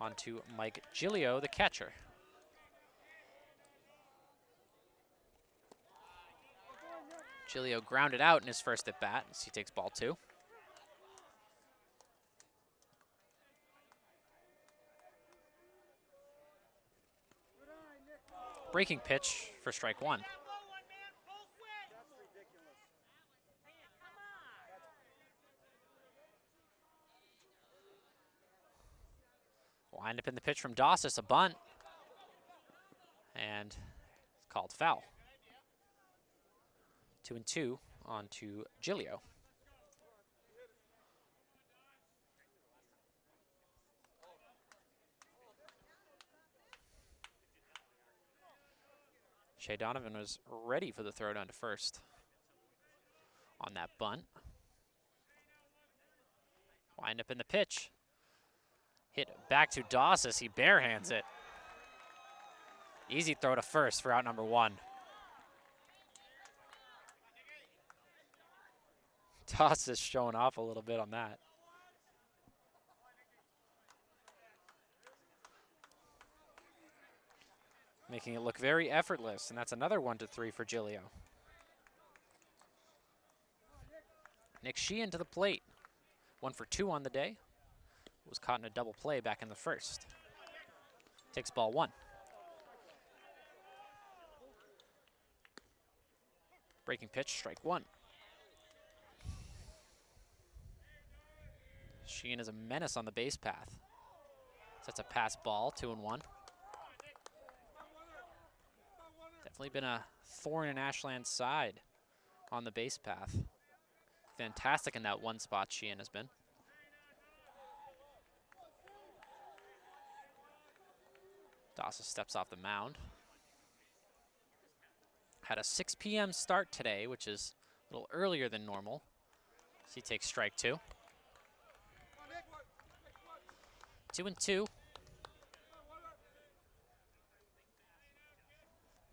On to Mike Gilio, the catcher. Gilio grounded out in his first at bat as he takes ball 2. Breaking pitch for strike 1. Wind up in the pitch from Dasis, a bunt. And it's called foul. 2-2 on to Gilio. Shea Donovan was ready for the throw down to first on that bunt. Wind up in the pitch. Hit back to Dasis. He barehands it. Easy throw to first for out number 1. Dasis showing off a little bit on that. Making it look very effortless, and that's another 1-3 for Gilio. Nick Sheehan to the plate. 1 for 2 on the day. Was caught in a double play back in the first. Takes ball 1. Breaking pitch, strike 1. Sheehan is a menace on the base path. Sets a pass ball, 2-1. Definitely been a thorn in Ashland's side on the base path. Fantastic in that one spot Sheehan has been. Dasis steps off the mound. Had a 6 p.m. start today, which is a little earlier than normal. So he takes strike 2. 2-2.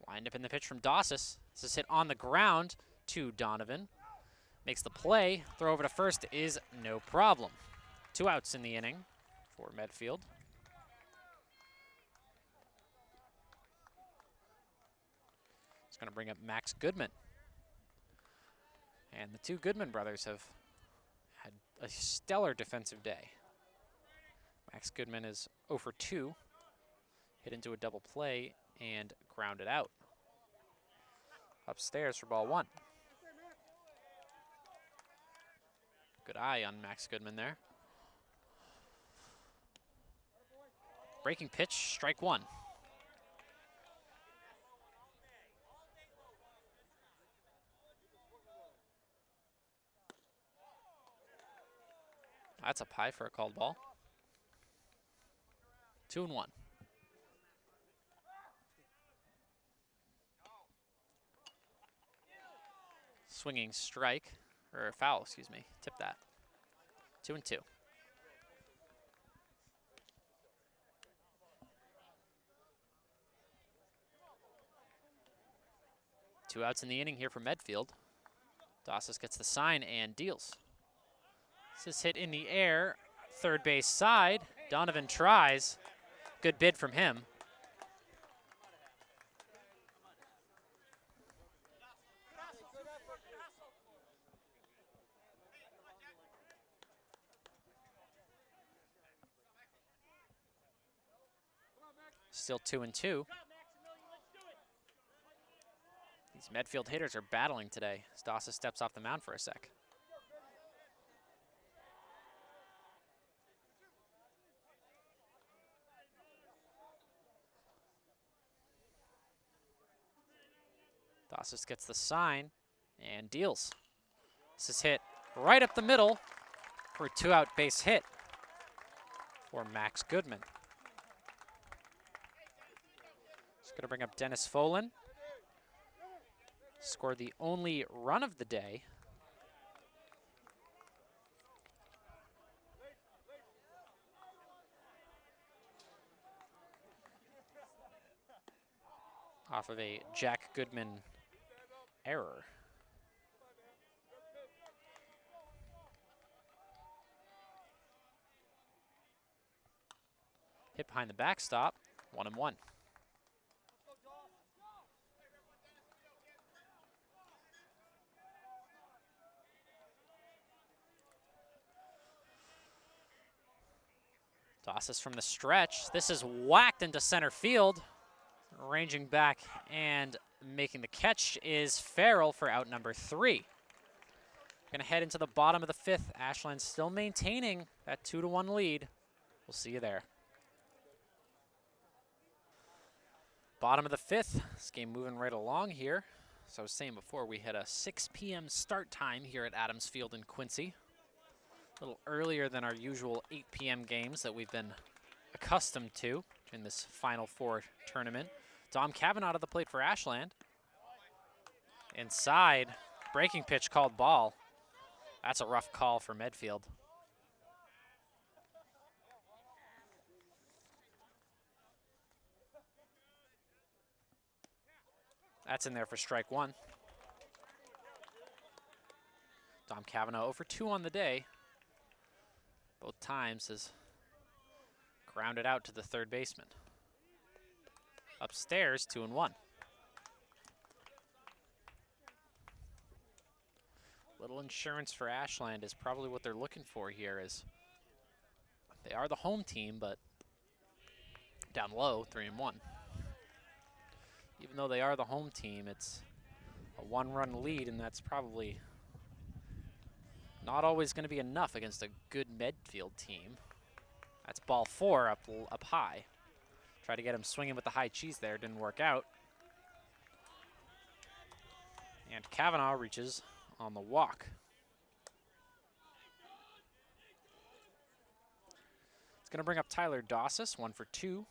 Wind up in the pitch from Dasis. This is hit on the ground to Donovan. Makes the play. Throw over to first is no problem. 2 outs in the inning for Medfield. It's going to bring up Max Goodman. And the 2 Goodman brothers have had a stellar defensive day. Max Goodman is 0 for 2. Hit into a double play and grounded out. Upstairs for ball 1. Good eye on Max Goodman there. Breaking pitch, strike 1. That's up high for a called ball. 2-1. Swinging strike, or foul, excuse me. Tip that. 2-2. Two outs in the inning here for Medfield. Dasis gets the sign and deals. This is hit in the air, third base side. Donovan tries. Good bid from him. Still 2-2. These Medfield hitters are battling today as Dasis steps off the mound for a sec. Dasis gets the sign and deals. This is hit right up the middle for a 2-out base hit for Max Goodman. It's going to bring up Dennis Folan. Scored the only run of the day. off of a Jack Goodman error. Hit behind the backstop, 1-1. Dasis from the stretch. This is whacked into center field. Ranging back and making the catch is Farrell for out number 3. Gonna head into the bottom of the 5th. Ashland still maintaining that 2-1 lead. We'll see you there. Bottom of the 5th. This game moving right along here. As I was saying before, we had a 6 p.m. start time here at Adams Field in Quincy. A little earlier than our usual 8 p.m. games that we've been accustomed to in this Final Four tournament. Dom Kavanaugh to the plate for Ashland. Inside, breaking pitch called ball. That's a rough call for Medfield. That's in there for strike 1. Dom Kavanaugh 0 for 2 on the day. Both times has grounded out to the third baseman. Upstairs, 2-1. Little insurance for Ashland is probably what they're looking for here, as they are the home team, but down low, 3-1. Even though they are the home team, it's a 1-run lead, and that's probably not always going to be enough against a good Medfield team. That's ball 4 up high. Try to get him swinging with the high cheese there, didn't work out. And Kavanaugh reaches on the walk. It's going to bring up Tyler Dasis, 1 for 2.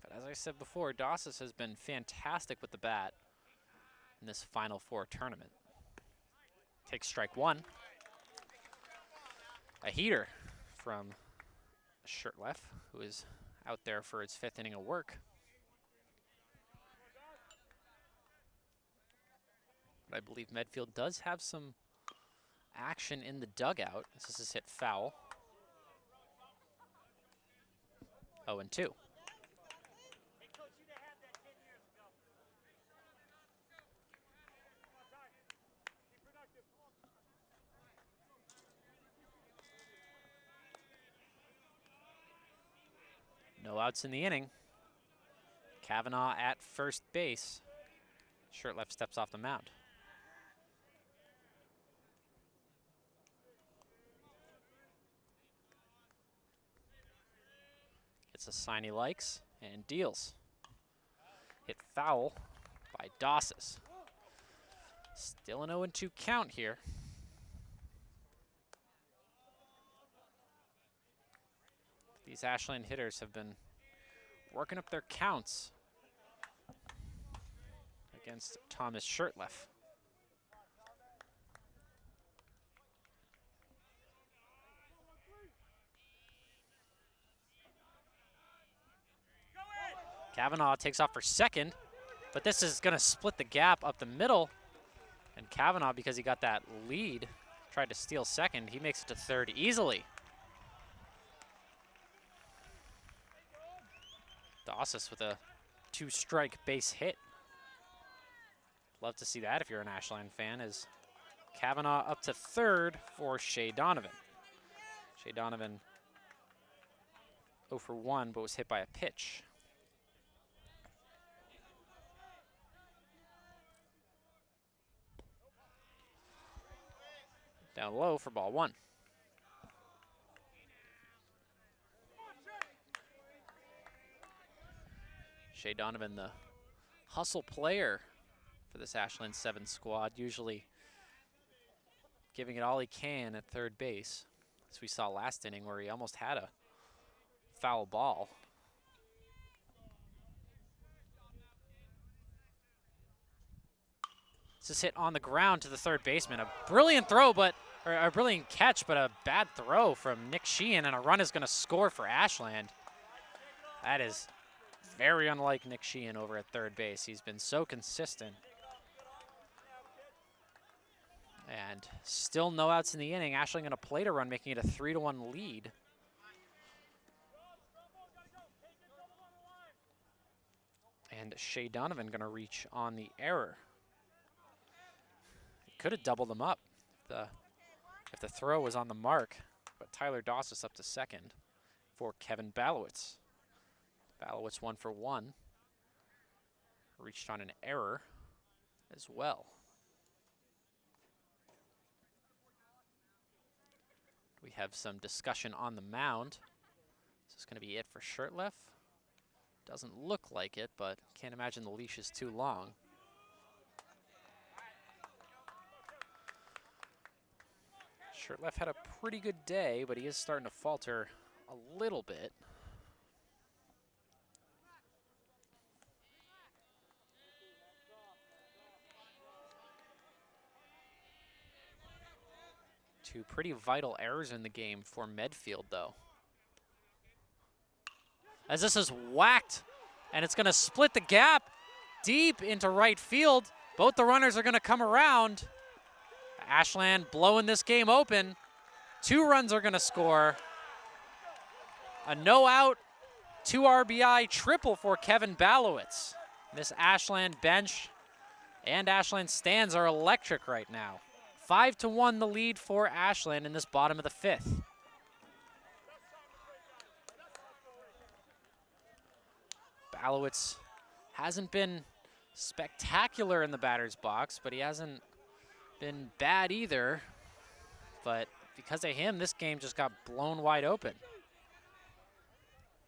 But as I said before, Dasis has been fantastic with the bat in this Final Four tournament. Takes strike 1. A heater from Shirtleff, who is out there for its 5th inning of work. But I believe Medfield does have some action in the dugout. This is hit foul. 0-2. No outs in the inning. Kavanaugh at first base. Shirtleff steps off the mound. Gets a sign he likes and deals. Hit foul by Dasis. Still an 0-2 count here. These Ashland hitters have been working up their counts against Thomas Shirtleff. Kavanaugh takes off for second, but this is going to split the gap up the middle. And Kavanaugh, because he got that lead, tried to steal second. He makes it to third easily. Dasis with a 2-strike base hit. Love to see that if you're an Ashland fan, as Kavanaugh up to third for Shea Donovan. Shea Donovan 0 for 1, but was hit by a pitch. Down low for ball 1. Shea Donovan, the hustle player for this Ashland 7 squad, usually giving it all he can at third base, as we saw last inning where he almost had a foul ball. This is hit on the ground to the third baseman. A brilliant throw, but or a brilliant catch, but a bad throw from Nick Sheehan, and a run is going to score for Ashland. That is very unlike Nick Sheehan over at third base. He's been so consistent. And still no outs in the inning. Ashland going to play to run, making it a 3-1 lead. And Shea Donovan going to reach on the error. He could have doubled them up if the throw was on the mark, but Tyler Dasis up to second for Kevin Balowicz. Balowicz 1 for 1. Reached on an error as well. We have some discussion on the mound. Is this going to be it for Shirtleff? Doesn't look like it, but can't imagine the leash is too long. Shirtleff had a pretty good day, but he is starting to falter a little bit. Two pretty vital errors in the game for Medfield, though. As this is whacked, and it's going to split the gap deep into right field. Both the runners are going to come around. Ashland blowing this game open. 2 runs are going to score. A no-out, 2 RBI triple for Kevin Balowicz. This Ashland bench and Ashland stands are electric right now. 5-1 the lead for Ashland in this bottom of the 5th. Balowicz hasn't been spectacular in the batter's box, but he hasn't been bad either. But because of him, this game just got blown wide open.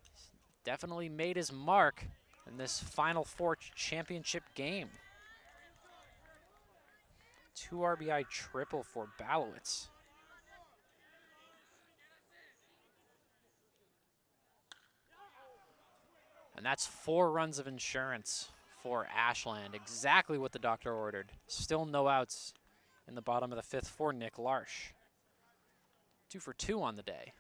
He's definitely made his mark in this Final Four championship game. 2 RBI triple for Balowicz. And that's 4 runs of insurance for Ashland. Exactly what the doctor ordered. Still no outs in the bottom of the 5th for Nick Larsh. 2 for 2 on the day.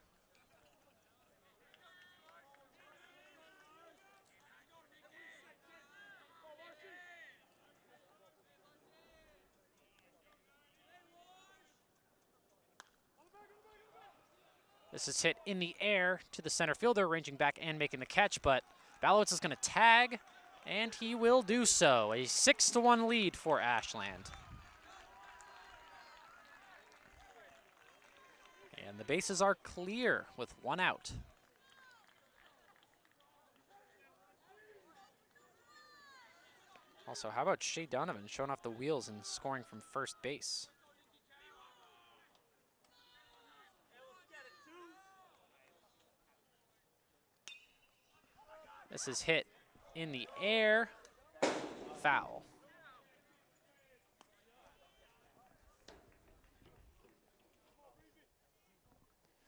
This is hit in the air to the center fielder, ranging back and making the catch, but Balowicz is going to tag, and he will do so. A 6-1 lead for Ashland. And the bases are clear with 1 out. Also, how about Shea Donovan showing off the wheels and scoring from first base? This is hit in the air, foul.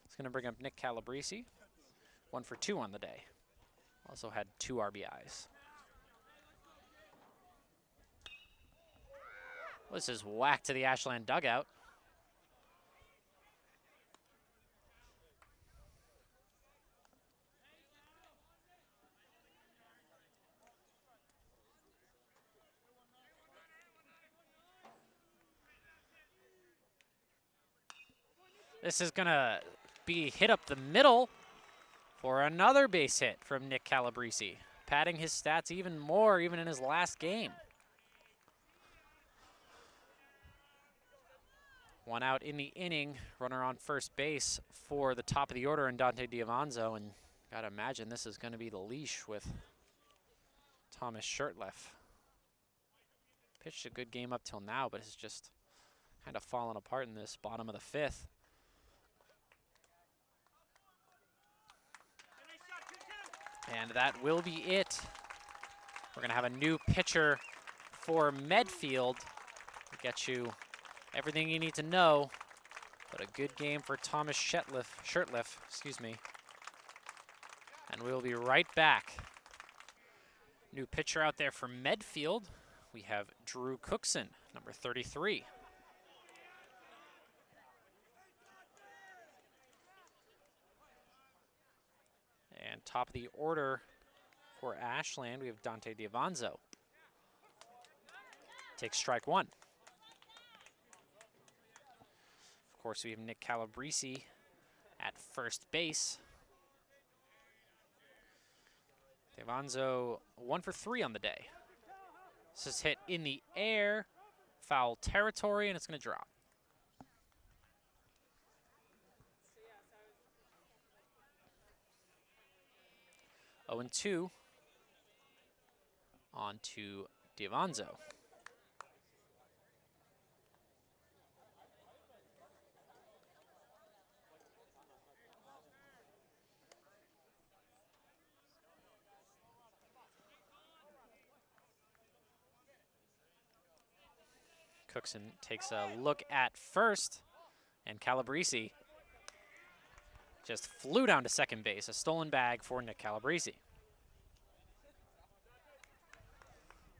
It's going to bring up Nick Calabrese, 1 for 2 on the day. Also had 2 RBIs. This is whacked to the Ashland dugout. This is going to be hit up the middle for another base hit from Nick Calabrese, padding his stats even more, even in his last game. 1 out in the inning, runner on first base for the top of the order in Dante Diavanzo, and gotta imagine this is going to be the leash with Thomas Shirtleff. Pitched a good game up till now, but it's just kind of fallen apart in this bottom of the 5th. And that will be it. We're going to have a new pitcher for Medfield to get you everything you need to know. But a good game for Thomas Shirtleff, excuse me. And we'll be right back. New pitcher out there for Medfield. We have Drew Cookson, number 33. top of the order for Ashland, we have Dante Diavanzo. Takes strike one. Of course, we have Nick Calabrese at first base. Diavanzo 1 for 3 on the day. This is hit in the air, foul territory, and it's going to drop. Oh and 2 on to Diavanzo. Cookson takes a look at first, and Calabrese just flew down to second base. A stolen bag for Nick Calabrese.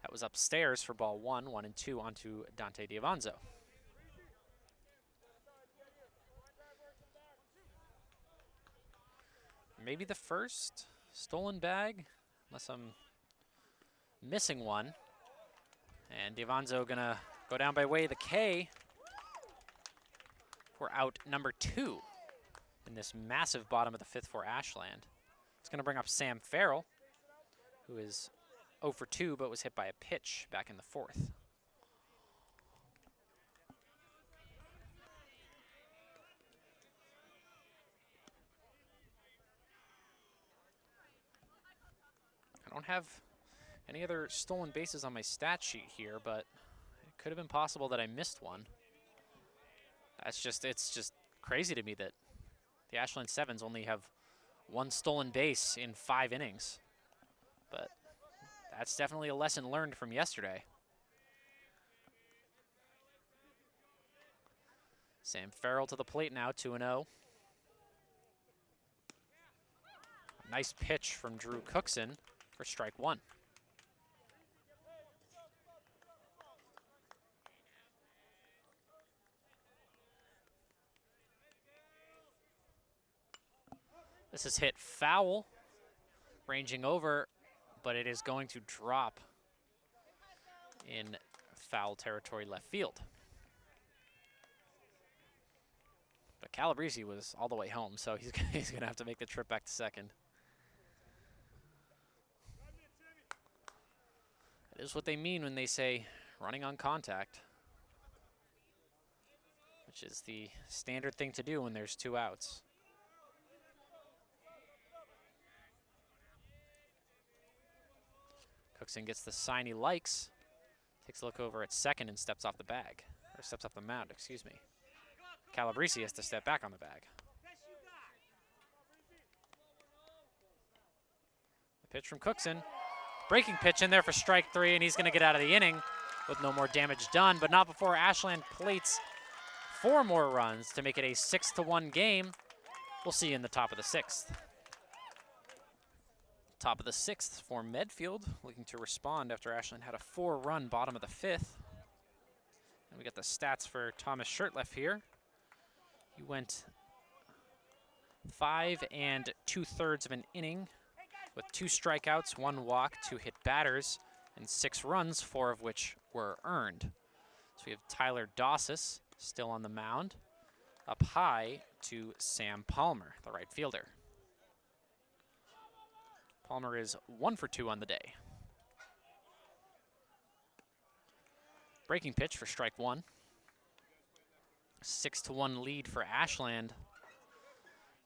That was upstairs for ball 1, 1 and 2 onto Dante Diavanzo. Maybe the first stolen bag, unless I'm missing one. And Diavanzo gonna go down by way of the K for out number 2 in this massive bottom of the 5th for Ashland. It's going to bring up Sam Farrell, who is 0 for 2 but was hit by a pitch back in the 4th. I don't have any other stolen bases on my stat sheet here, but it could have been possible that I missed one. It's just crazy to me that the Ashland 7's only have 1 stolen base in 5 innings. But that's definitely a lesson learned from yesterday. Sam Farrell to the plate now, 2-0. Nice pitch from Drew Cookson for strike 1. This is hit foul, ranging over, but it is going to drop in foul territory left field. But Calabrese was all the way home, so he's going to have to make the trip back to second. That is what they mean when they say running on contact, which is the standard thing to do when there's 2 outs. Cookson gets the sign he likes, takes a look over at second and steps off the bag, or steps off the mound, excuse me. Calabrese has to step back on the bag. The pitch from Cookson. Breaking pitch in there for strike 3, and he's going to get out of the inning with no more damage done, but not before Ashland plates 4 more runs to make it a 6-1 game. We'll see you in the top of the 6th. Top of the 6th for Medfield, looking to respond after Ashland had a 4-run bottom of the 5th. And we got the stats for Thomas Shirtleff here. He went 5 2/3 of an inning with 2 strikeouts, 1 walk, 2 hit batters, and 6 runs, 4 of which were earned. So we have Tyler Dasis still on the mound, up high to Sam Palmer, the right fielder. Palmer is 1 for 2 on the day. Breaking pitch for strike 1. 6-1 lead for Ashland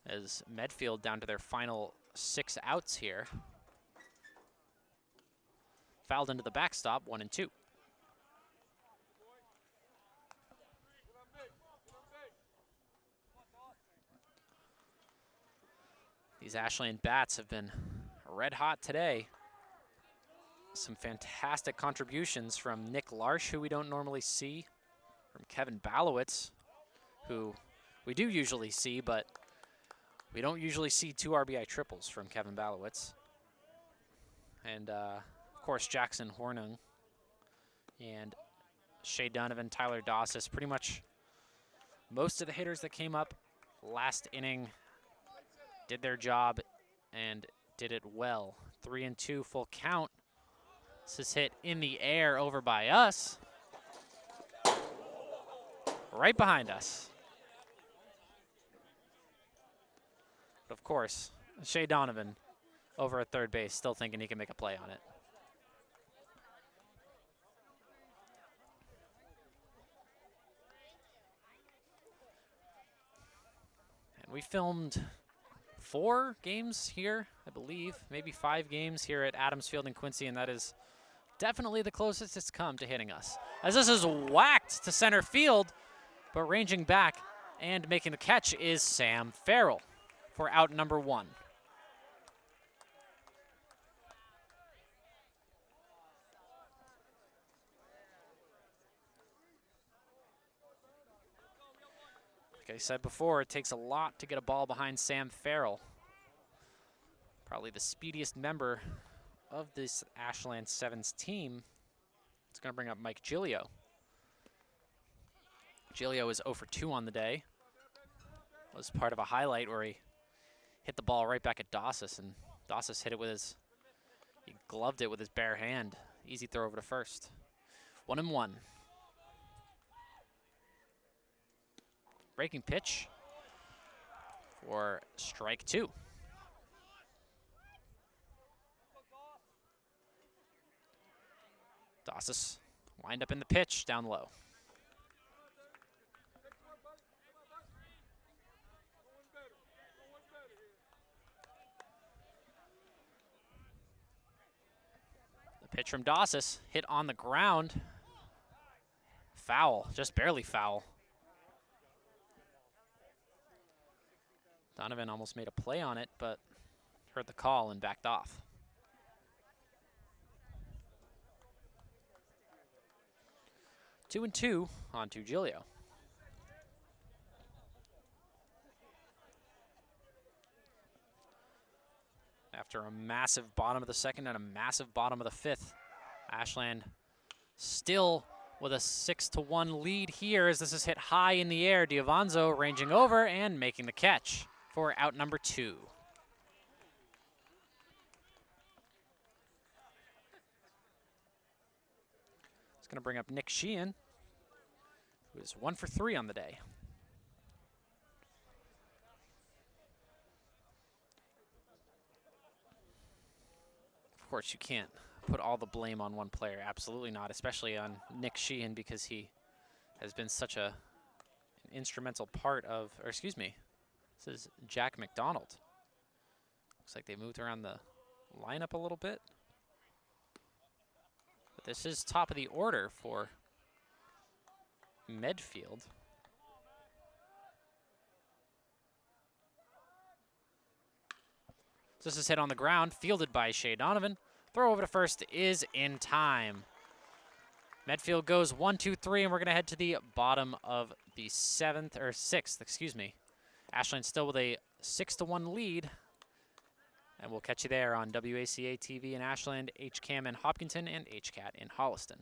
as Medfield down to their final 6 outs here. Fouled into the backstop, 1 and 2. These Ashland bats have been red hot today. Some fantastic contributions from Nick Larsh, who we don't normally see, from Kevin Balowicz, who we do usually see, but we don't usually see 2 RBI triples from Kevin Balowicz. And of course, Jackson Hornung and Shea Donovan, Tyler Dasis, pretty much most of the hitters that came up last inning did their job and did it well. 3-2 full count. This is hit in the air over by us. Right behind us. But of course, Shea Donovan over at third base, still thinking he can make a play on it. And we filmed 4 games here, I believe, maybe 5 games here at Adams Field in Quincy, and that is definitely the closest it's come to hitting us. As this is whacked to center field, but ranging back and making the catch is Sam Farrell for out number 1. Like I said before, it takes a lot to get a ball behind Sam Farrell. Probably the speediest member of this Ashland 7's team. It's going to bring up Mike Giglio. Giglio is 0 for 2 on the day. Was part of a highlight where he hit the ball right back at Dasis, and Dasis hit it with his, he gloved it with his bare hand. Easy throw over to first. 1-1. Breaking pitch for strike 2. Dasis wind up in the pitch down low. The pitch from Dasis hit on the ground. Foul, just barely foul. Donovan almost made a play on it, but heard the call and backed off. Two and 2 on to Giglio. After a massive bottom of the second and a massive bottom of the fifth, Ashland still with a 6-1 lead here as this is hit high in the air. Diavanzo ranging over and making the catch for out number 2. It's going to bring up Nick Sheehan, who is 1 for 3 on the day. Of course, you can't put all the blame on one player. Absolutely not, especially on Nick Sheehan, because he has been such an instrumental part of, or excuse me, this is Jack Mcdonald. Looks like they moved around the lineup a little bit. But this is top of the order for Medfield. This is hit on the ground, fielded by Shea Donovan. Throw over to first is in time. Medfield goes 1-2-3, and we're going to head to the bottom of the sixth, excuse me. Ashland still with a 6-1 lead. And we'll catch you there on WACA-TV in Ashland, HCAM in Hopkinton, and HCAT in Holliston.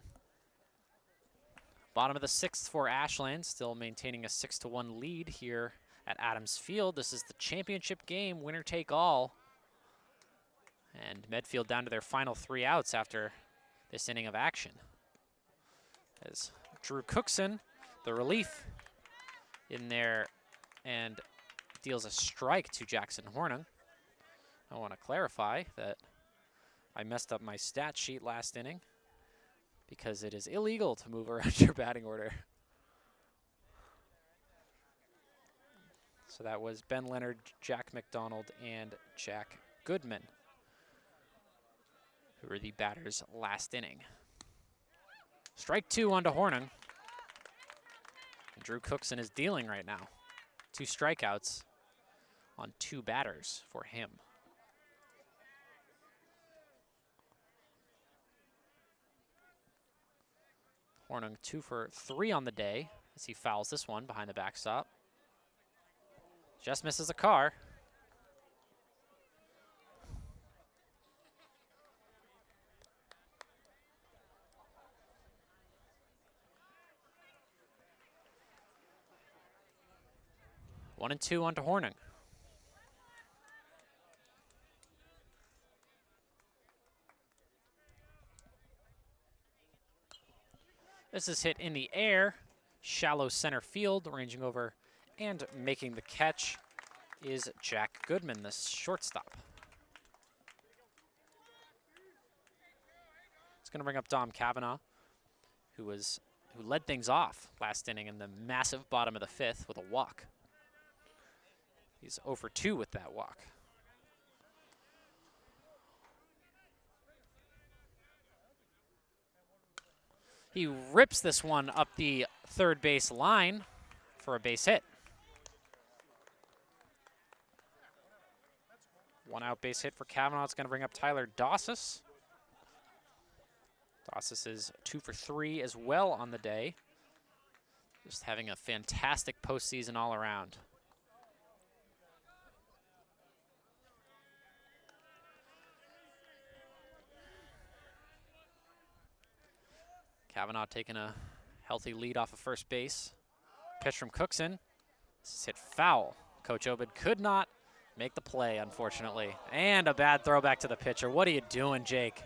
Bottom of the 6th for Ashland, still maintaining a 6-1 lead here at Adams Field. This is the championship game, winner take all. And Medfield down to their final 3 outs after this inning of action. As Drew Cookson, the relief, in there and deals a strike to Jackson Hornung. I want to clarify that I messed up my stat sheet last inning because it is illegal to move around your batting order. So that was Ben Leonard, Jack McDonald, and Jack Goodman, who were the batters last inning. Strike 2 onto Hornung. And Drew Cookson is dealing right now. 2 strikeouts on 2 batters for him. Hornung 2 for 3 on the day as he fouls this one behind the backstop. Just misses a car. One and 2 onto Hornung. This is hit in the air, shallow center field, ranging over and making the catch is Jack Goodman, the shortstop. It's going to bring up Dom Cavanaugh, who led things off last inning in the massive bottom of the fifth with a walk. He's 0 for 2 with that walk. He rips this one up the third base line for a base hit. 1 out base hit for Cavanaugh. It's going to bring up Tyler Dasis. Dasis is 2 for 3 as well on the day. Just having a fantastic postseason all around. Cavanaugh taking a healthy lead off of first base. Pitch from Cookson. This is hit foul. Coach Obed could not make the play, unfortunately. And a bad throwback to the pitcher. What are you doing, Jake?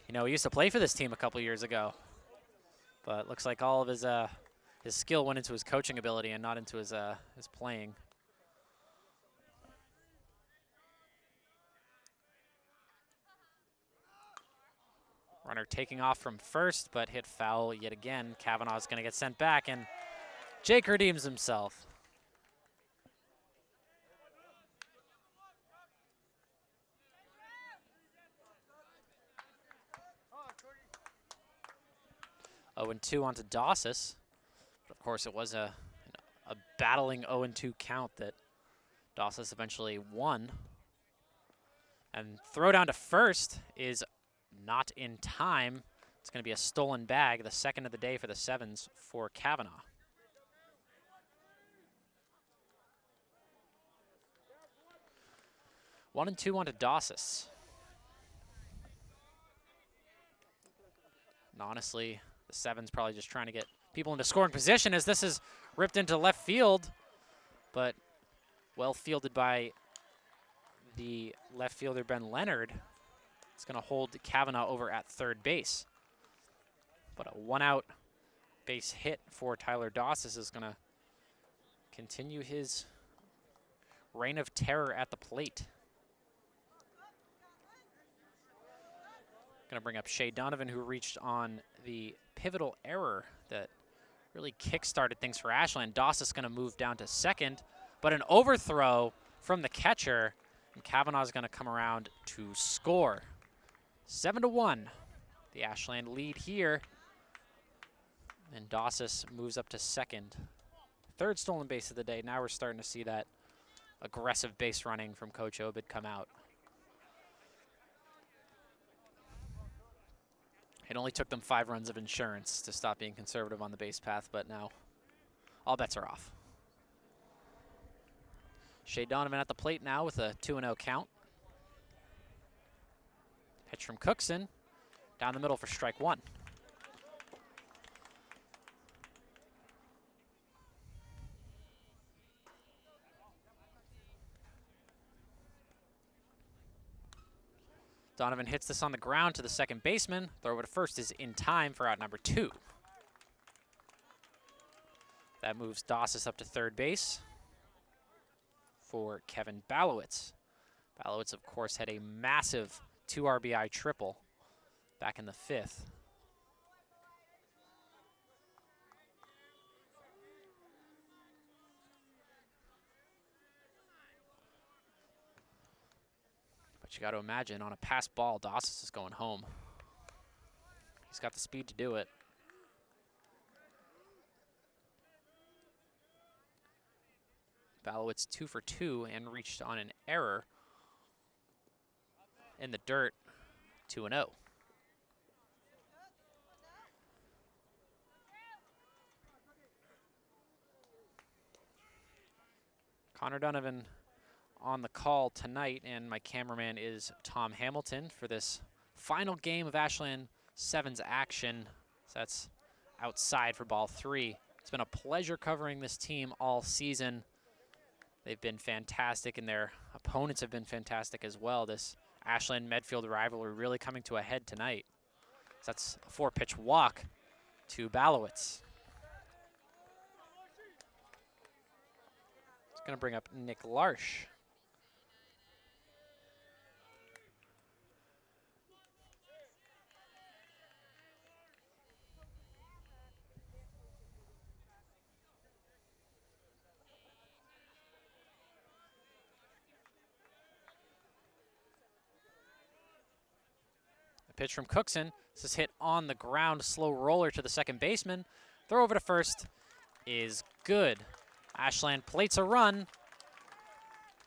You know, he used to play for this team a couple years ago. But looks like all of his skill went into his coaching ability and not into his playing. Runner taking off from first, but hit foul yet again. Cavanaugh's going to get sent back, and Jake redeems himself. Oh, 0-2 onto Dasis. But of course, it was a battling 0-2 count that Dasis eventually won. And throw down to first is not in time. It's going to be a stolen bag, the second of the day for the 7's for Cavanaugh. One and two onto Dasis. And honestly, the 7's probably just trying to get people into scoring position as this is ripped into left field, but well fielded by the left fielder, Ben Leonard. It's going to hold Cavanaugh over at third base. But a 1-out base hit for Tyler Dasis is going to continue his reign of terror at the plate. Going to bring up Shea Donovan, who reached on the pivotal error that really kick-started things for Ashland. Dasis going to move down to second, but an overthrow from the catcher, and Cavanaugh's going to come around to score. 7-1, the Ashland lead here. And Dasis moves up to second. Third stolen base of the day. Now we're starting to see that aggressive base running from Coach Obed come out. It only took them 5 runs of insurance to stop being conservative on the base path, but now all bets are off. Shea Donovan at the plate now with a 2-0 count. Pitch from Cookson, down the middle for strike 1. Donovan hits this on the ground to the second baseman. Throw over to first is in time for out number 2. That moves Dasis up to third base for Kevin Balowicz. Balowicz, of course, had a massive 2 RBI triple back in the 5th. But you got to imagine on a pass ball, Dasis is going home. He's got the speed to do it. Balowicz 2 for 2 and reached on an error in the dirt, 2-0. Connor Donovan on the call tonight, and my cameraman is Tom Hamilton for this final game of Ashland 7's action. So that's outside for ball 3. It's been a pleasure covering this team all season. They've been fantastic, and their opponents have been fantastic as well. This Ashland-Medfield rivalry really coming to a head tonight. That's a 4-pitch walk to Balowicz. It's going to bring up Nick Larsh. A pitch from Cookson. This is hit on the ground, slow roller to the second baseman. Throw over to first is good. Ashland plates a run,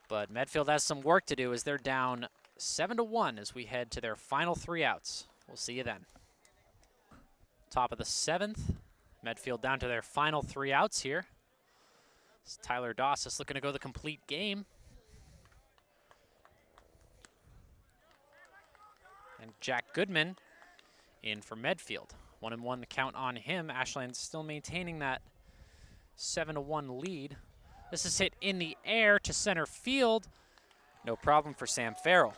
but Medfield has some work to do as they're down 7-1 as we head to their final 3 outs. We'll see you then. Top of the 7th. Medfield down to their final 3 outs here. It's Tyler Dasis looking to go the complete game. And Jack Goodman in for Medfield. 1-1 the count on him. Ashland still maintaining that 7-1 lead. This is hit in the air to center field. No problem for Sam Farrell.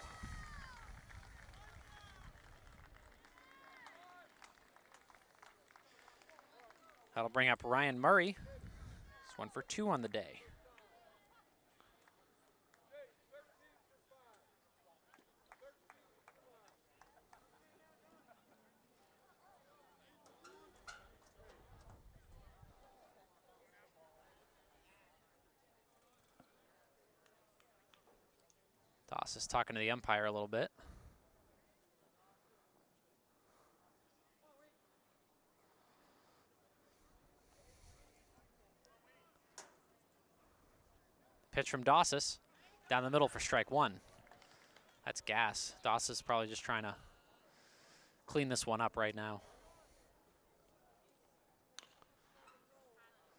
That'll bring up Ryan Murray. It's 1 for 2 on the day. Doss is talking to the umpire a little bit. Pitch from Dasis down the middle for strike 1. That's gas. Dasis is probably just trying to clean this one up right now.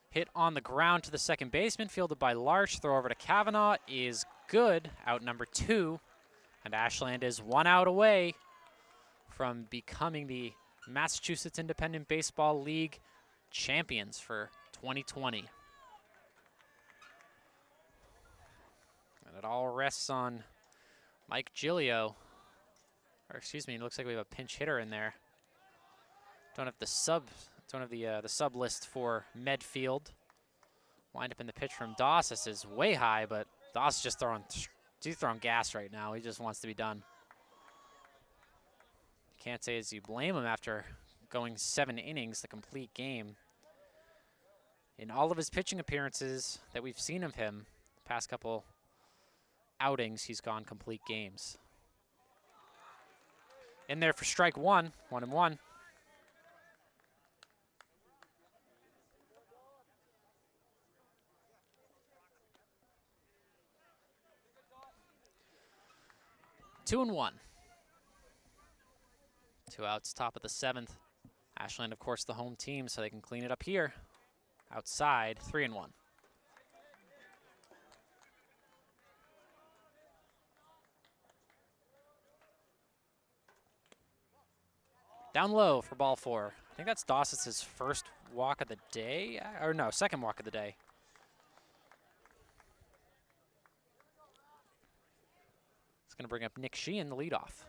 Hit on the ground to the second baseman, fielded by Larsh. Throw over to Kavanaugh is good. Out number 2. And Ashland is 1 out away from becoming the Massachusetts Independent Baseball League champions for 2020. And it all rests on Mike Giglio. Or excuse me, it looks like we have a pinch hitter in there. Don't have the sub list for Medfield. Wind up in the pitch from Dasis is way high, but Dasis just throwing gas right now. He just wants to be done. Can't say as you blame him after going 7 innings, the complete game. In all of his pitching appearances that we've seen of him, the past couple outings, he's gone complete games. In there for strike 1, 1-1. Two and 1. 2 outs, top of the 7th. Ashland, of course, the home team, so they can clean it up here. Outside, 3-1. Down low for ball 4. I think that's Dasis' first walk of the day, or no, second walk of the day. It's going to bring up Nick Sheehan, the leadoff.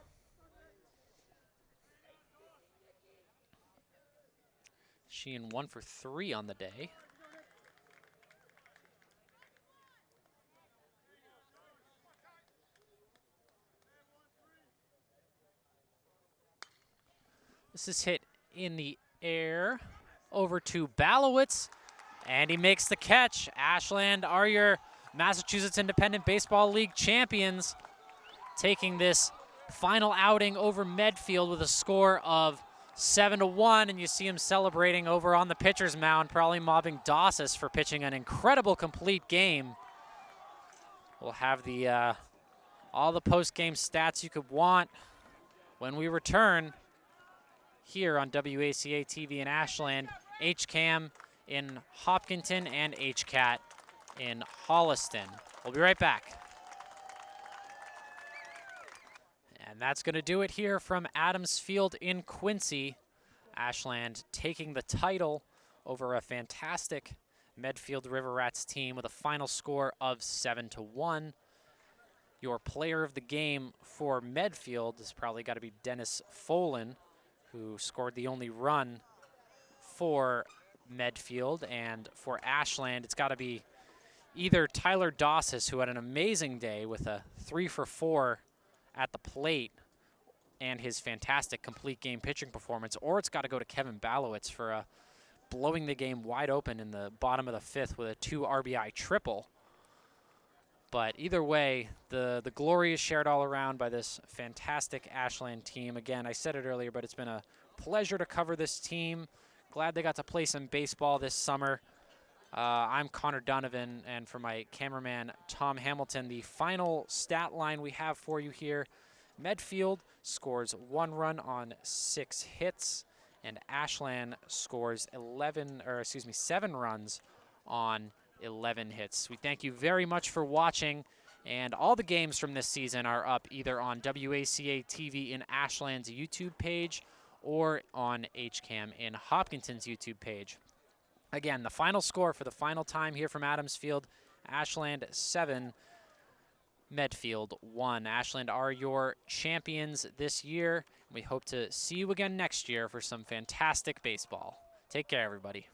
Sheehan 1 for 3 on the day. This is hit in the air over to Balowicz, and he makes the catch. Ashland are your Massachusetts Independent Baseball League champions, taking this final outing over Medfield with a score of 7-1, and you see him celebrating over on the pitcher's mound, probably mobbing Dasis for pitching an incredible complete game. We'll have the all the post-game stats you could want when we return here on WACA-TV in Ashland, HCAM in Hopkinton, and HCAT in Holliston. We'll be right back. And that's going to do it here from Adams Field in Quincy. Ashland taking the title over a fantastic Medfield River Rats team with a final score of 7-1. Your player of the game for Medfield has probably got to be Dennis Folan, who scored the only run for Medfield. And for Ashland, it's got to be either Tyler Dasis, who had an amazing day with a 3 for 4 at the plate and his fantastic complete game pitching performance, or it's got to go to Kevin Balowicz for blowing the game wide open in the bottom of the 5th with a 2 RBI triple. But either way, the glory is shared all around by this fantastic Ashland team. Again, I said it earlier, but it's been a pleasure to cover this team. Glad they got to play some baseball this summer. I'm Connor Donovan, and for my cameraman, Tom Hamilton, the final stat line we have for you here. Medfield scores 1 run on 6 hits, and Ashland scores 7 runs on 11 hits. We thank you very much for watching, and all the games from this season are up either on WACA-TV in Ashland's YouTube page or on HCAM in Hopkinton's YouTube page. Again, the final score for the final time here from Adamsfield: Ashland 7, Medfield 1. Ashland are your champions this year. We hope to see you again next year for some fantastic baseball. Take care, everybody.